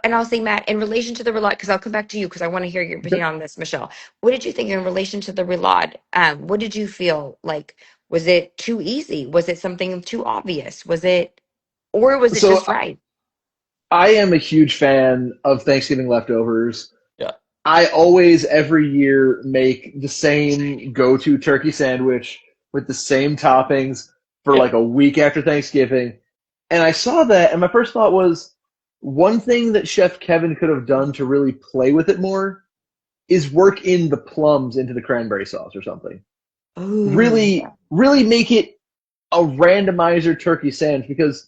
And I'll say, Matt, in relation to the roulade, because I'll come back to you because I want to hear your opinion Okay. on this, Michelle. What did you think in relation to the roulade? What did you feel like? Was it too easy? Was it something too obvious? Or was it So just right? I am a huge fan of Thanksgiving leftovers. Yeah. I always, every year, make the same go-to turkey sandwich with the same toppings for Yeah. like a week after Thanksgiving. And I saw that, and my first thought was one thing that Chef Kevin could have done to really play with it more is work in the plums into the cranberry sauce or something. Oh, Really, really make it a randomizer turkey sandwich because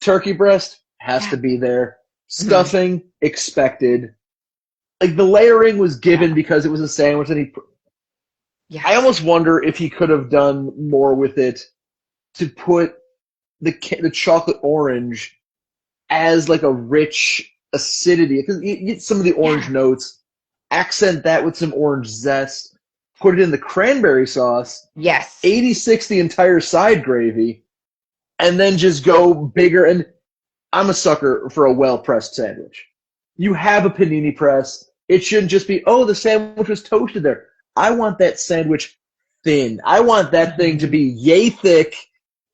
turkey breast has yeah. to be there. Stuffing, expected. Like, the layering was given because it was a sandwich, and Yes. I almost wonder if he could have done more with it to put the chocolate orange as like a rich acidity, because you get some of the orange notes, accent that with some orange zest, put it in the cranberry sauce, Yes. 86 the entire side gravy, and then just go bigger. And I'm a sucker for a well-pressed sandwich. You have a panini press. It shouldn't just be, oh, the sandwich was toasted there. I want that sandwich thin. I want that thing to be yay thick,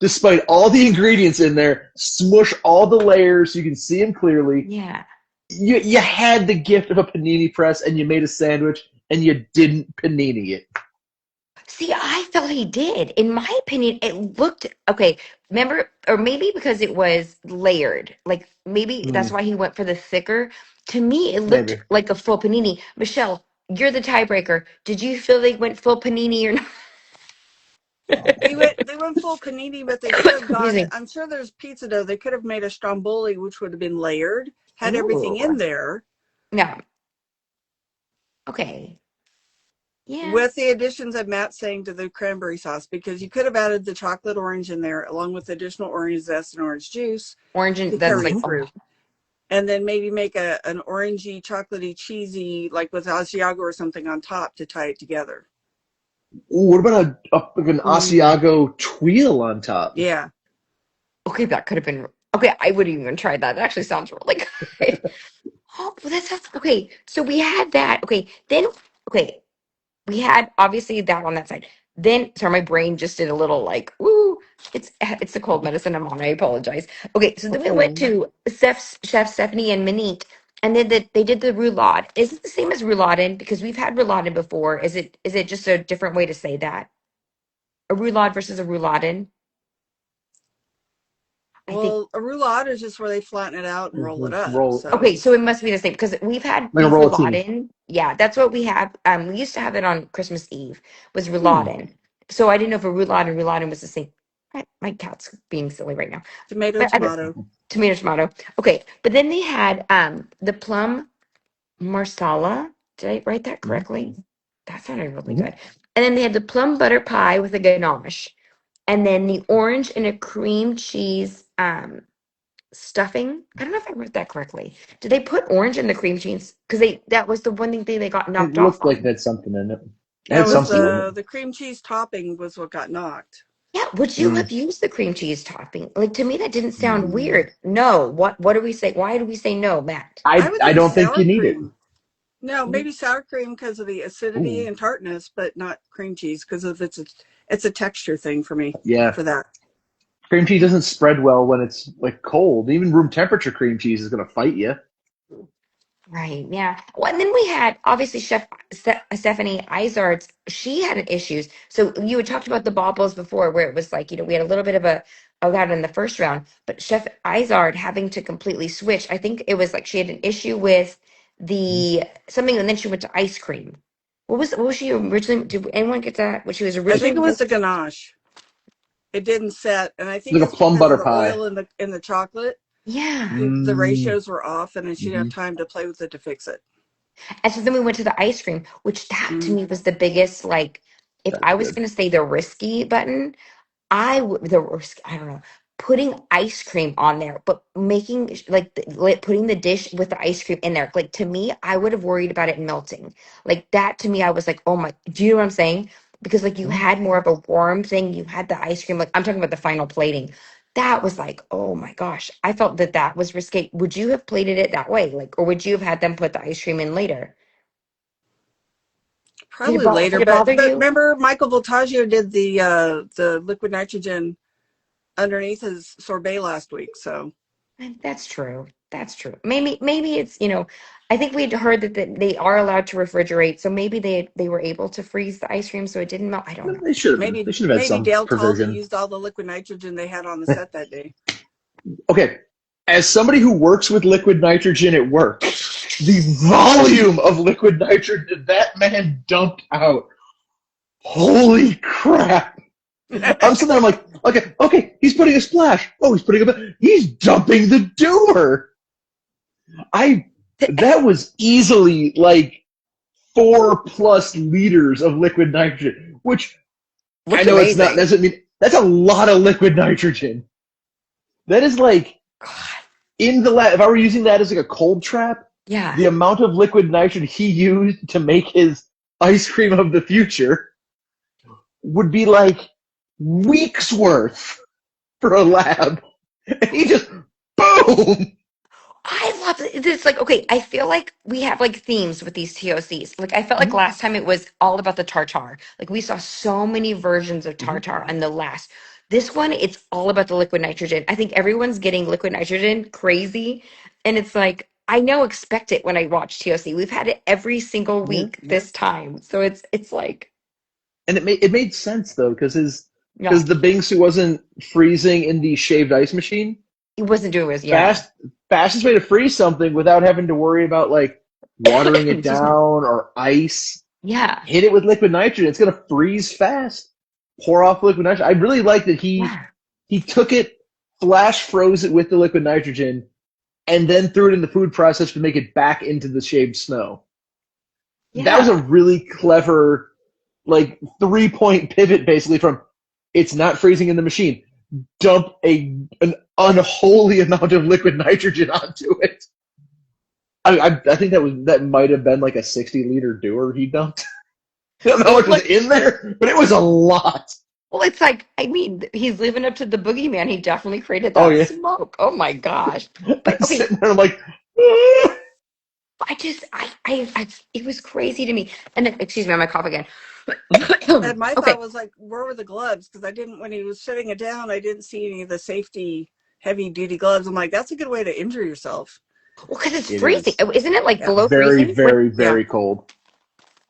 despite all the ingredients in there. Smush all the layers so you can see them clearly. Yeah. You had the gift of a panini press, and you made a sandwich, and you didn't panini it. See, I felt he did. In my opinion, it looked okay. Remember, or maybe because it was layered. Like maybe that's why he went for the thicker. To me, it looked Maybe. like a full panini. Michelle, you're the tiebreaker. Did you feel they went full panini or not? They went full panini, but they could have Excuse gone. me. I'm sure there's pizza dough. They could have made a stromboli, which would have been layered, had everything Ooh. in there, No. Okay. Yeah. with the additions that Matt's saying to the cranberry sauce, because you could have added the chocolate orange in there along with additional orange zest and orange juice Orange to and that's carry like it through. And then maybe make an orangey, chocolatey, cheesy, like with Asiago or something on top to tie it together. Ooh, what about like an Asiago tweel on top? Yeah. okay, that could have been okay. I would even try that. That actually sounds really good. Oh, well, that sounds okay. So we had that. Okay, then okay, we had obviously that on that side. Then, sorry, my brain just did a little like, woo. It's the cold medicine I'm on. I apologize. Okay, so then we went to Chef Stephanie and Monique, and then they did the roulade. Is it the same as rouladen? Because we've had rouladen before. Is it just a different way to say that? A roulade versus a rouladen? I think. Well, a roulade is just where they flatten it out and roll it up. Roll So Okay, so it must be the same because we've had like a beef rollatini. rouladen. Yeah, that's what we have. We used to have it on Christmas Eve was rouladen. So I didn't know if a roulade and rouladen was the same. My cat's being silly right now. tomato, But tomato. tomato. Okay, but then they had the plum marsala. Did I write that correctly? That sounded really good. And then they had the plum butter pie with a ganache, and then the orange and a cream cheese stuffing. I don't know if I wrote that correctly. Did they put orange in the cream cheese? Because that was the one thing they got It knocked off looked like on. it had something in it. It Yeah, had it was something in it. the cream cheese topping was what got knocked. Yeah, would you have used the cream cheese topping? Like to me, that didn't sound weird. No. What do we say? Why do we say no, Matt? I would I think don't think sour you need it. cream. No, maybe sour cream because of the acidity Ooh. and tartness, but not cream cheese because of it's a texture thing for me Yeah. for that. Cream cheese doesn't spread well when it's like cold. Even room temperature cream cheese is going to fight you. Right. Yeah. Well, and then we had obviously Chef Stephanie Izard's. She had an issues. So you had talked about the baubles before, where it was like we had a little bit of that in the first round, but Chef Izard having to completely switch. I think it was like she had an issue with the something, and then she went to ice cream. What was she originally? Did anyone get that? What she was I think it originally? was the ganache. It didn't set, and I think Like a it's plum because of butter the pie. oil in the chocolate. Yeah. The ratios were off, and she didn't have Mm-hmm. time to play with it to fix it. And so then we went to the ice cream, which that to Mm. me was the biggest like. If That's I was good. going to say the risky button, I would the risk. I don't know. Putting ice cream on there, but making putting the dish with the ice cream in there. Like to me, I would have worried about it melting. Like that to me, I was like, oh my. Do you know what I'm saying? Because like you had more of a warm thing. You had the ice cream. Like I'm talking about the final plating. That was like, oh my gosh. I felt that was risky. Would you have plated it that way? Like, or would you have had them put the ice cream in later? Probably later, Did it bother but you? remember Michael Voltaggio did the liquid nitrogen underneath his sorbet last week, so That's true. That's true. Maybe it's I think we'd heard that they are allowed to refrigerate, so maybe they were able to freeze the ice cream so it didn't melt. I don't know. They should have. They maybe should have had some Dale Taldy provision. used all the liquid nitrogen they had on the set that day. Okay, as somebody who works with liquid nitrogen at work, the volume of liquid nitrogen that man dumped out. Holy crap! I'm sitting there, I'm like, okay, he's putting a splash. Oh, he's dumping the doer. That was easily like 4+ liters of liquid nitrogen, which I Looked know it's not, amazing. doesn't mean, that's a lot of liquid nitrogen. That is like, God. in the lab, if I were using that as like a cold trap, Yeah. the amount of liquid nitrogen he used to make his ice cream of the future would be like weeks worth for a lab. And he just, boom! I love it. It's like, okay, I feel like we have like themes with these TOCs. Like I felt like last time it was all about the tartar. Like we saw so many versions of tartar on the last. This one, it's all about the liquid nitrogen. I think everyone's getting liquid nitrogen crazy. And it's like, I now expect it when I watch TOC. We've had it every single Yeah. week this time. So it's like, And it made sense though, yeah, because the Bingsu wasn't freezing in the shaved ice machine. it wasn't doing this. Yeah. Fastest way to freeze something without having to worry about like watering it Excuse me. down or ice. Yeah. Hit it with liquid nitrogen. It's gonna freeze fast. Pour off liquid nitrogen. I really like that Yeah. he took it, flash froze it with the liquid nitrogen, and then threw it in the food processor to make it back into the shaved snow. That was a Yeah. really clever, like 3-point pivot, basically from it's not freezing in the machine. Dump an unholy amount of liquid nitrogen onto it. I think that might have been like a 60-liter doer he dumped. I don't know how much was Well, in there, but it was a lot. Well, it's like, I mean, he's living up to the boogeyman. He definitely created Oh that yeah, smoke. Oh my gosh. But I'm okay, sitting there like, "Ah." I just, it was crazy to me. And then, excuse me, I'm gonna cough again. And my thought Okay. was like, where were the gloves? Because I didn't, when he was sitting it down, I didn't see any of the safety heavy duty gloves. I'm like, that's a good way to injure yourself. Well, because it's It freezing. is Oh, isn't it like Yeah. below very, freezing? When, very, Yeah. very cold.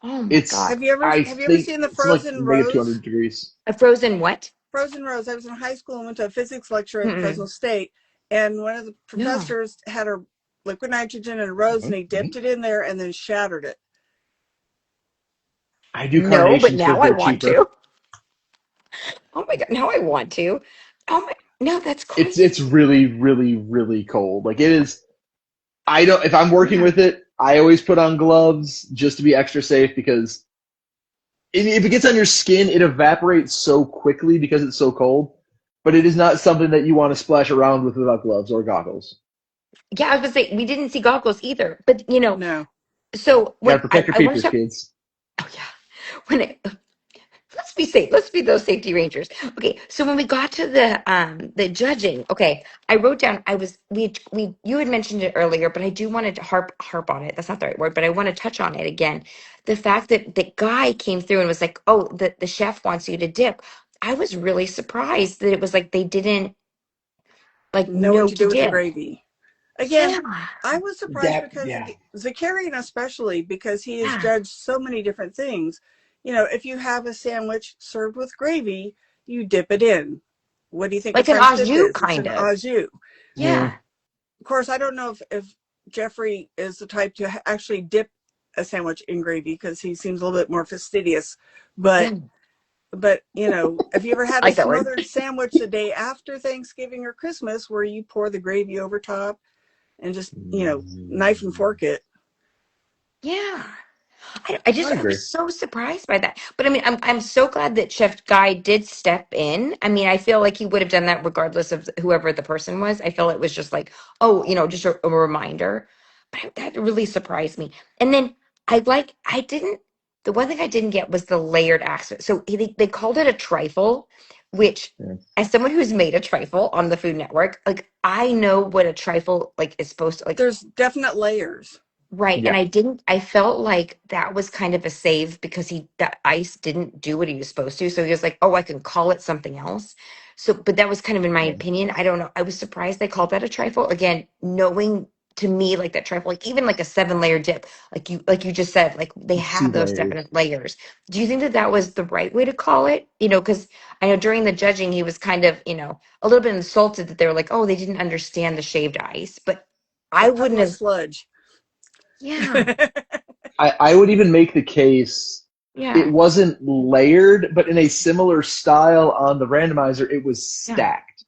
oh my It's God. I Have you ever think seen the it's like frozen negative rose? 200 degrees. A frozen what? Frozen rose. I was in high school and went to a physics lecture at Fresno Mm-mm. State, and one of the No. professors had a liquid nitrogen and a rose, and he Mm-hmm. dipped it in there and then shattered it. I do No, but carnations because now I they're want cheaper. to. Oh my God. Now I want to. Oh my, no, that's It's crazy. really, really, really cold. Like it is. I don't. If I'm working Yeah. with it, I always put on gloves just to be extra safe because if it gets on your skin, it evaporates so quickly because it's so cold. But it is not something that you want to splash around with without gloves or goggles. Yeah, I was gonna say we didn't see goggles either. But No. so You got to when protect your I want to peepers, talk, kids. oh yeah, when it, let's be safe. Let's be those safety rangers. Okay, so when we got to the judging, okay, I wrote down I was we you had mentioned it earlier, but I do want to harp on it. That's not the right word, but I want to touch on it again. The fact that the guy came through and was like, "Oh, the chef wants you to dip." I was really surprised that it was like they didn't like Know what know to to do with the dip. gravy. Again, Yeah, I was surprised That because yeah. Zakarian, especially because he has yeah, judged so many different things. You know, if you have a sandwich served with gravy, you dip it in. What do you think a like an French dip au jus is? It's kind an of. au jus. Mm. Yeah, Of course, I don't know if Jeffrey is the type to actually dip a sandwich in gravy because he seems a little bit more fastidious. But yeah, you know, have you ever had I a like that word. smothered sandwich the day after Thanksgiving or Christmas where you pour the gravy over top and just, you know, knife and fork it? Yeah. I I just I agree. was so surprised by that. But I mean, I'm so glad that Chef Guy did step in. I mean, I feel like he would have done that regardless of whoever the person was. I feel it was just like, oh, just a reminder. But that really surprised me. And then I didn't. The one thing I didn't get was the layered accent. So they called it a trifle, which Yeah. as someone who's made a trifle on the Food Network, like I know what a trifle like is supposed to like. There's definite layers. Right. And Yeah. I felt like that was kind of a save because that ice didn't do what he was supposed to. So he was like, oh, I can call it something else. So, but that was kind of in my Yeah. opinion. I don't know. I was surprised they called that a trifle. Again, knowing to me like that trifle, like even like a 7-layer dip, like you just said, like they Sea have those layers. definite layers. Do you think that that was the right way to call it? Because I know during the judging, he was kind of, a little bit insulted that they were like, oh, they didn't understand the shaved ice, but A I wouldn't puddle of have. sludge. Yeah. I would even make the case it Yeah. wasn't layered, but in a similar style on the randomizer, it was Yeah. stacked.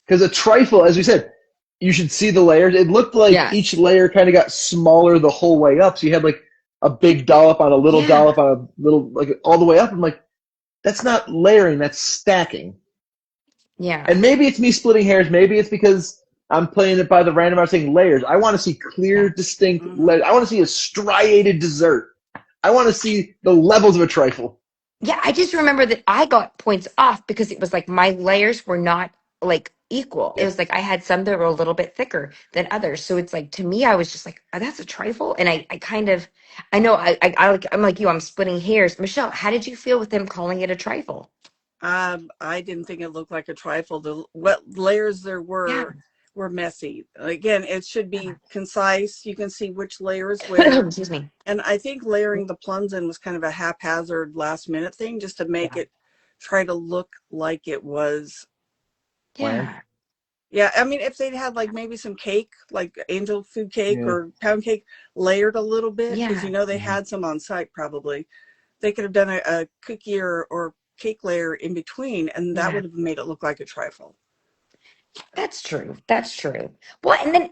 Because a trifle, as we said, you should see the layers. It looked like Yes. each layer kind of got smaller the whole way up. So you had like a big dollop on a little Yeah. dollop on a little, like all the way up. I'm like, that's not layering, that's stacking. Yeah. And maybe it's me splitting hairs. Maybe it's because I'm playing it by the random. I'm saying layers. I want to see clear, Yeah. distinct Mhm. layers. I want to see a striated dessert. I want to see the levels of a trifle. Yeah, I just remember that I got points off because it was like my layers were not like equal. It Yeah. was like I had some that were a little bit thicker than others. So it's like to me, I was just like, oh, that's a trifle. And I kind of, I know I'm like you, I'm splitting hairs. Michelle, how did you feel with them calling it a trifle? I didn't think it looked like a trifle. The what layers there Yeah. were messy. Again, it should be concise. You can see which layer is where. Excuse me. And I think layering the plums in was kind of a haphazard last minute thing just to make Yeah. it try to look like it was. Planned. Yeah. Yeah, I mean, if they'd had like maybe some cake, like angel food cake Yeah. or pound cake layered a little bit, because Yeah. they had some on site probably. They could have done a cookie or cake layer in between, and that Yeah. would have made it look like a trifle. That's true. That's true. Well, and then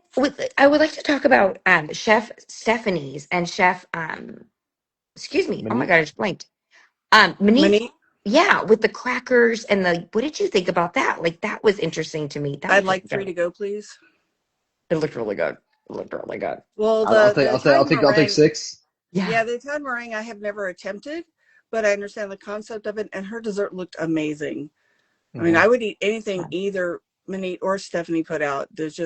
I would like to talk about Chef Stephanie's and Chef excuse me. Oh my Monique? God, I just blanked. Monique, Monique, yeah, with the crackers and the what did you think about that? Like that was interesting to me. That I'd was like really 3 good. to go, please. It looked really good. It looked really good. Well, I'll take the I'll take I'll Italian take I'll take meringue, 6. Yeah. yeah, the Italian meringue I have never attempted, but I understand the concept of it, and her dessert looked amazing. I mean, Mm-hmm. I would eat anything either Monique or Stephanie put out. There's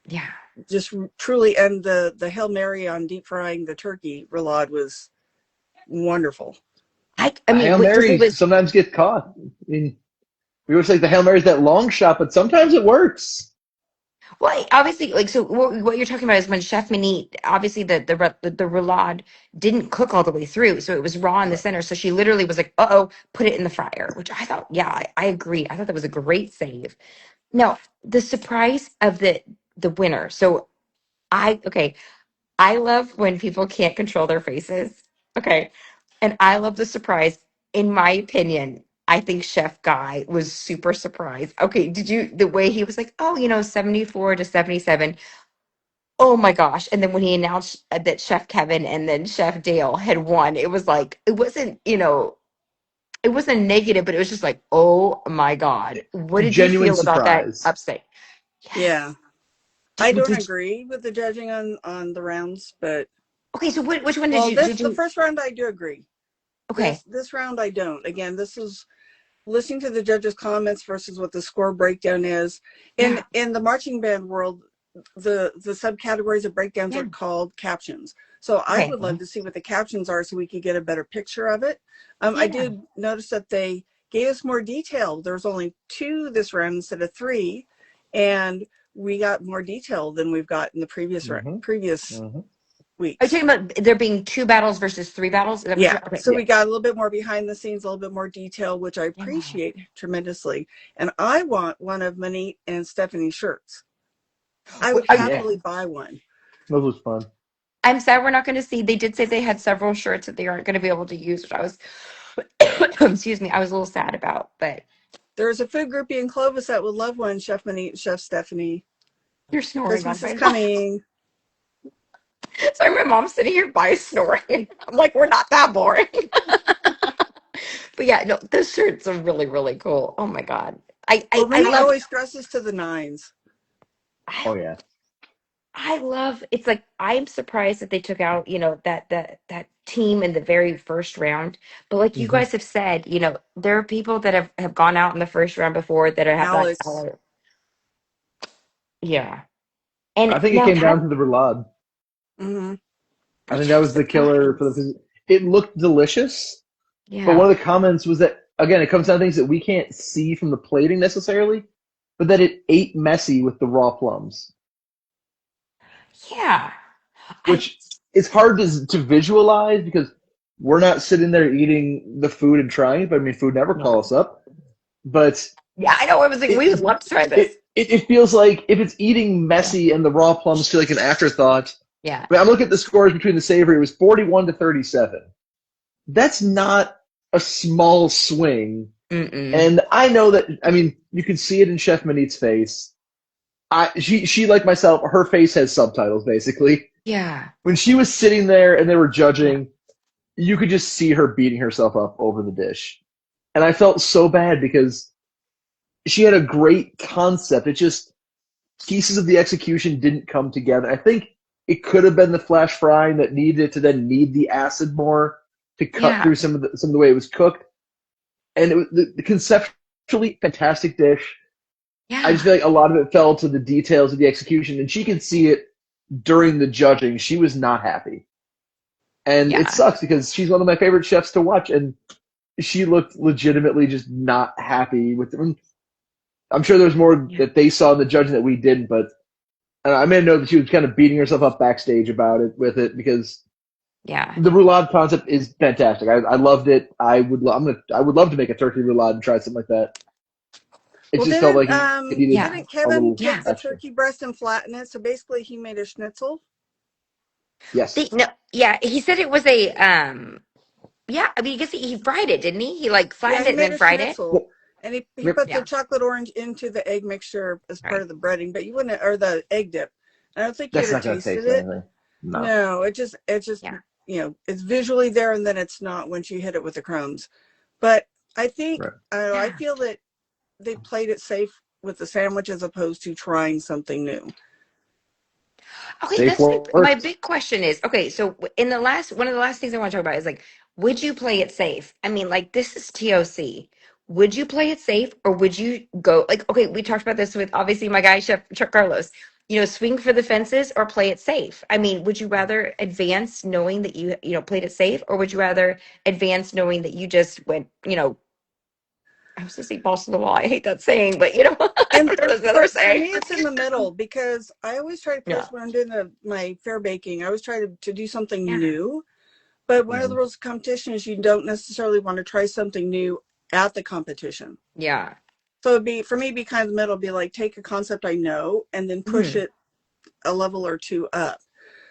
Yeah. just truly, and the Hail Mary on deep frying the turkey roulade was wonderful. I A mean, Hail because it Mary was sometimes get caught. I mean, we always like the Hail Mary's that long shot, but sometimes it works. well, obviously, like so. What you're talking about is when Chef Monique, obviously the roulade didn't cook all the way through, so it was raw in the Right. center. So she literally was like, "Uh oh, put it in the fryer," which I thought, yeah, I agree. I thought that was a great save. Now, the surprise of the winner. So okay, I love when people can't control their faces. Okay. And I love the surprise. In my opinion, I think Chef Guy was super surprised. Okay, did you the way he was like, "Oh, 74 to 77." Oh my gosh. And then when he announced that Chef Kevin and then Chef Dale had won, it was like it wasn't negative, but it was just like, "Oh my God." What did you Genuine feel about that surprise. upset? Yes. Yeah, I don't Did agree with the judging on the rounds, but okay, so which one did well, you this did the you first round I do agree. okay. This round I don't. Again, this is listening to the judges' comments versus what the score breakdown is. Yeah. In the marching band world, the subcategories of breakdowns Yeah. are called captions. So I Okay. would love to see what the captions are so we could get a better picture of it. I Yeah. did notice that they gave us more detail. There was only 2 this round instead of 3, and we got more detail than we've got in the Mm-hmm. previous Mm-hmm. Are you weeks. talking about there being 2 battles versus 3 battles? Is that what Yeah, you're okay? so Yeah. we got a little bit more behind the scenes, a little bit more detail, which I Yeah. appreciate tremendously. And I want one of Monique and Stephanie's shirts. I would Yeah, happily buy one. that was fun. I'm sad we're not going to see. They did say they had several shirts that they aren't going to be able to use, which I was, excuse me, I was a little sad about. But There's a food groupie in Clovis that would love one, Chef Monique, Chef Stephanie. you're snoring on Christmas is my mom. coming. Sorry, my mom's sitting here by snoring. I'm like, we're not that boring. But yeah, no, those shirts are really, really cool. Oh my God. Well, I Monique love, always dresses to the nines. I Oh yeah. I love it's like I'm surprised that they took out, that team in the very first round. But like you Mm-hmm. guys have said, there are people that have gone out in the first round before that have that Alex. color. Yeah. I And think it now came down to the roulade. Mm-hmm. I think which that I'm was the killer for surprised. the. It looked delicious, but Yeah. one of the comments was that again, it comes down to things that we can't see from the plating necessarily, but that it ate messy with the raw plums, Yeah. I which is hard to visualize because we're not sitting there eating the food and trying it. But I mean, food never no. calls us up. But Yeah, I know. I was like, we would it love to try this. it feels like if it's eating Yeah. messy and the raw plums feel like an afterthought. Yeah. I mean, I'm looking at the scores between the savory. It was 41 to 37. That's not a small swing. Mm-mm. And I know that, I mean, you can see it in Chef Manit's face. She like myself, her face has subtitles basically. Yeah. When she was sitting there and they were Yeah. judging, you could just see her beating herself up over the dish. And I felt so bad because she had a great concept. It just pieces of the execution didn't come together. I think it could have been the flash frying that needed it to then need the acid more to cut Yeah. through some of the way it was cooked. And it was the conceptually fantastic dish. I just Yeah. feel like a lot of it fell to the details of the execution, and she could see it during the judging. She was not happy, and it Yeah. sucks because she's one of my favorite chefs to watch, and she looked legitimately just not happy with it. I'm sure there's more Yeah. that they saw in the judging that we didn't, but I may know that she was kind of beating herself up backstage about it with it because Yeah. the roulade concept is fantastic. I loved it. I would love to make a turkey roulade and try something like that. It Well, just felt like it needed Yeah. didn't a Kevin little take Yeah. the extra. turkey breast and flatten it? So basically, he made a schnitzel. Yes. No, yeah, he said it was a yeah, I mean, I guess he fried it, didn't he? He like Yeah, flattened he it and made then a fried it. schnitzel, Well, and he yep. put the Yeah. chocolate orange into the egg mixture as part Right. of the breading, but you wouldn't, or the egg dip. I don't think you'd That's have not going to tasted taste it. anything. No. No, it just Yeah. it's visually there, and then it's not once you hit it with the crumbs. But I think Right. I Yeah. feel that they played it safe with the sandwich as opposed to trying something new. Okay, Safe that's my works. big question is, okay, so in the last one of the last things I want to talk about is like, would you play it safe? I mean, like this is TOC. Would you play it safe or would you go like, okay, we talked about this with obviously my guy Chef Chuck Carlos, swing for the fences or play it safe? I mean, would you rather advance knowing that played it safe, or would you rather advance knowing that you just went, I was gonna say balls to the wall. I hate that saying, but I And don't know what another for saying. me, it's in the middle because I always try to Yeah. push when I'm doing my fair baking. I always try to do something Yeah. new. But one of the Mhm. rules of competition is you don't necessarily want to try something new at the competition. Yeah. So it'd be for me, be kind of the middle, be like take a concept I know and then push Mhm. it a level or two up.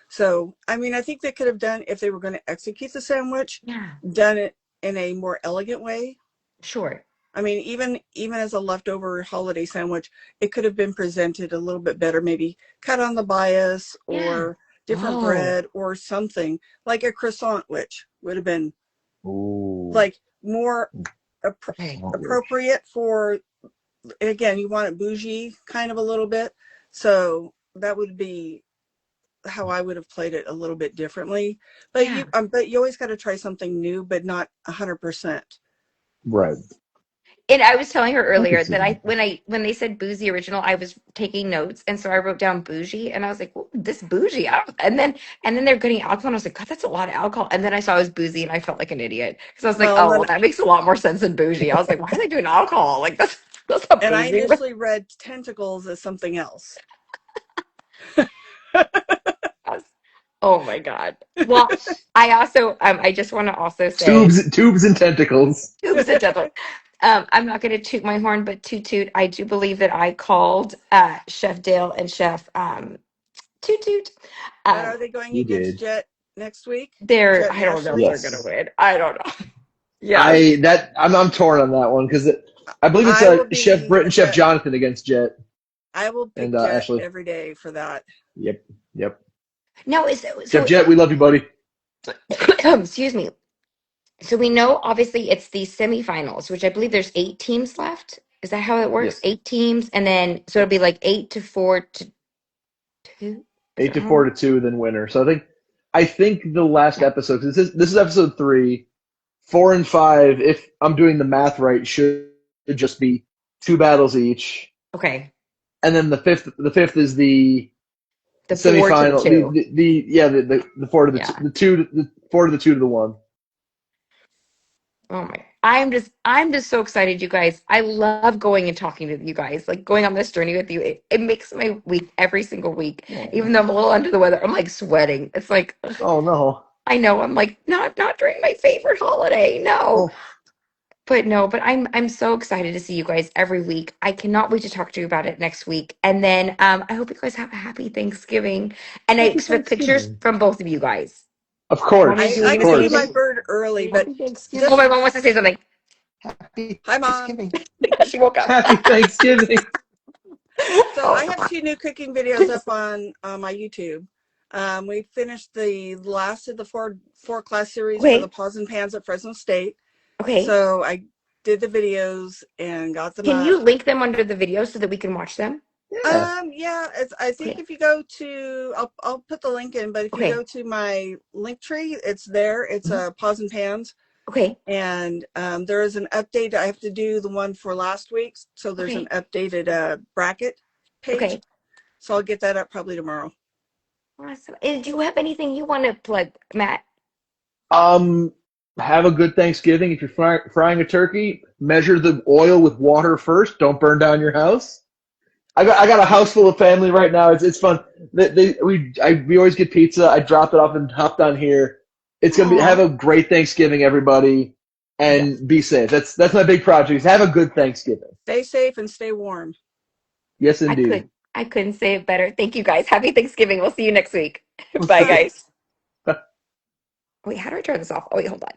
So I mean, I think they could have done if they were going to execute the sandwich, Yeah. done it in a more elegant way. Sure. I mean, even as a leftover holiday sandwich, it could have been presented a little bit better, maybe cut on the bias Yeah. or different Oh. bread or something like a croissant, which would have been Ooh. like more Okay. appropriate for, again, you want it bougie kind of a little bit. So that would be how I would have played it a little bit differently. Yeah. But you always got to try something new, but not 100%. Right. And I was telling her I could earlier see that that. when they said boozy original, I was taking notes, and so I wrote down bougie, and I was like, "Ooh, this bougie," and then they're getting alcohol, and I was like, God, that's a lot of alcohol. And then I saw it was boozy, and I felt like an idiot because I was like, Well, oh, well, that makes a lot more sense than bougie. I was like, why are they doing alcohol? Like that's not and I bougie. initially read tentacles as something else. Oh my God. Well, I also I just want to also say Tubes and tentacles. tubes and deadlift. I'm not going to toot my horn, but toot toot. I do believe that I called Chef Dale and Chef Toot Toot. But Um, are they going You against did. Jet next week? they're Jet I don't know if Nationally? they're going to Yes. win. I don't know. Yes. I'm torn on that one because I believe it's I will Chef be Britt a and Chef Jet. Jonathan against Jet I will and pick Jet Ashley. every day for that. Yep. Yep. No, is Chef so. Jet, we love you, buddy. Excuse me. So we know obviously it's the semifinals, which I believe there's 8 teams left. Is that how it works? Yes. 8 teams, and then so it'll be like 8-4-2. Is Eight that to how? four to two, then winner. So I think the last Yeah. episode. This is episode 3. 4 and 5. If I'm doing the math right, should just be 2 battles each, Okay. and then the fifth is the The 4 to the semifinal. The 2. the, the yeah the 4 to Yeah. the 2 to the 4 to the 2 to the 1. Oh my. I'm just so excited, you guys. I love going and talking to you guys, like going on this journey with you. It makes my week every single week. Oh, Even though I'm a little under the weather, I'm like sweating. It's like ugh, oh no. I know I'm like not during my favorite holiday. No. Oh, But I'm so excited to see you guys every week. I cannot wait to talk to you about it next week. And then I hope you guys have a happy Thanksgiving. And I happy expect pictures Thanksgiving. from both of you guys. Of Mommy, course, you of I gonna got to say do my course. anything? bird early, but Happy Oh, just my Thanksgiving. mom wants to say something. Happy hi, Mom. Thanksgiving. She woke up. Happy Thanksgiving. So I Oh, have 2 new cooking videos up on my YouTube. We finished the last of the four class series for the okay, Paws and Pans at Fresno State. okay. So I did the videos and got them Can up. you link them under the video so that we can watch them? Yeah. Yeah, I think Okay, if you go to, I'll put the link in, but if you okay, go to my link tree, it's there. It's Mhm. Paws and Pans. okay, And there is an update. I have to do the one for last week. So there's an okay, updated bracket page. okay. So I'll get that up probably tomorrow. Awesome. And do you have anything you want to plug, Matt? Um, have a good Thanksgiving. If you're frying a turkey, measure the oil with water first. Don't burn down your house. I got a house full of family right now. It's fun. We always get pizza. I dropped it off and hopped on here. It's gonna be have Aw. a great Thanksgiving, everybody, Yes. and be safe. That's my big project. Is have a good Thanksgiving. Stay safe and stay warm. Yes, I indeed. could I couldn't say it better. Thank you guys. Happy Thanksgiving. We'll see you next week. Bye Bye. guys. Wait, how do I turn this off? Oh wait, hold on.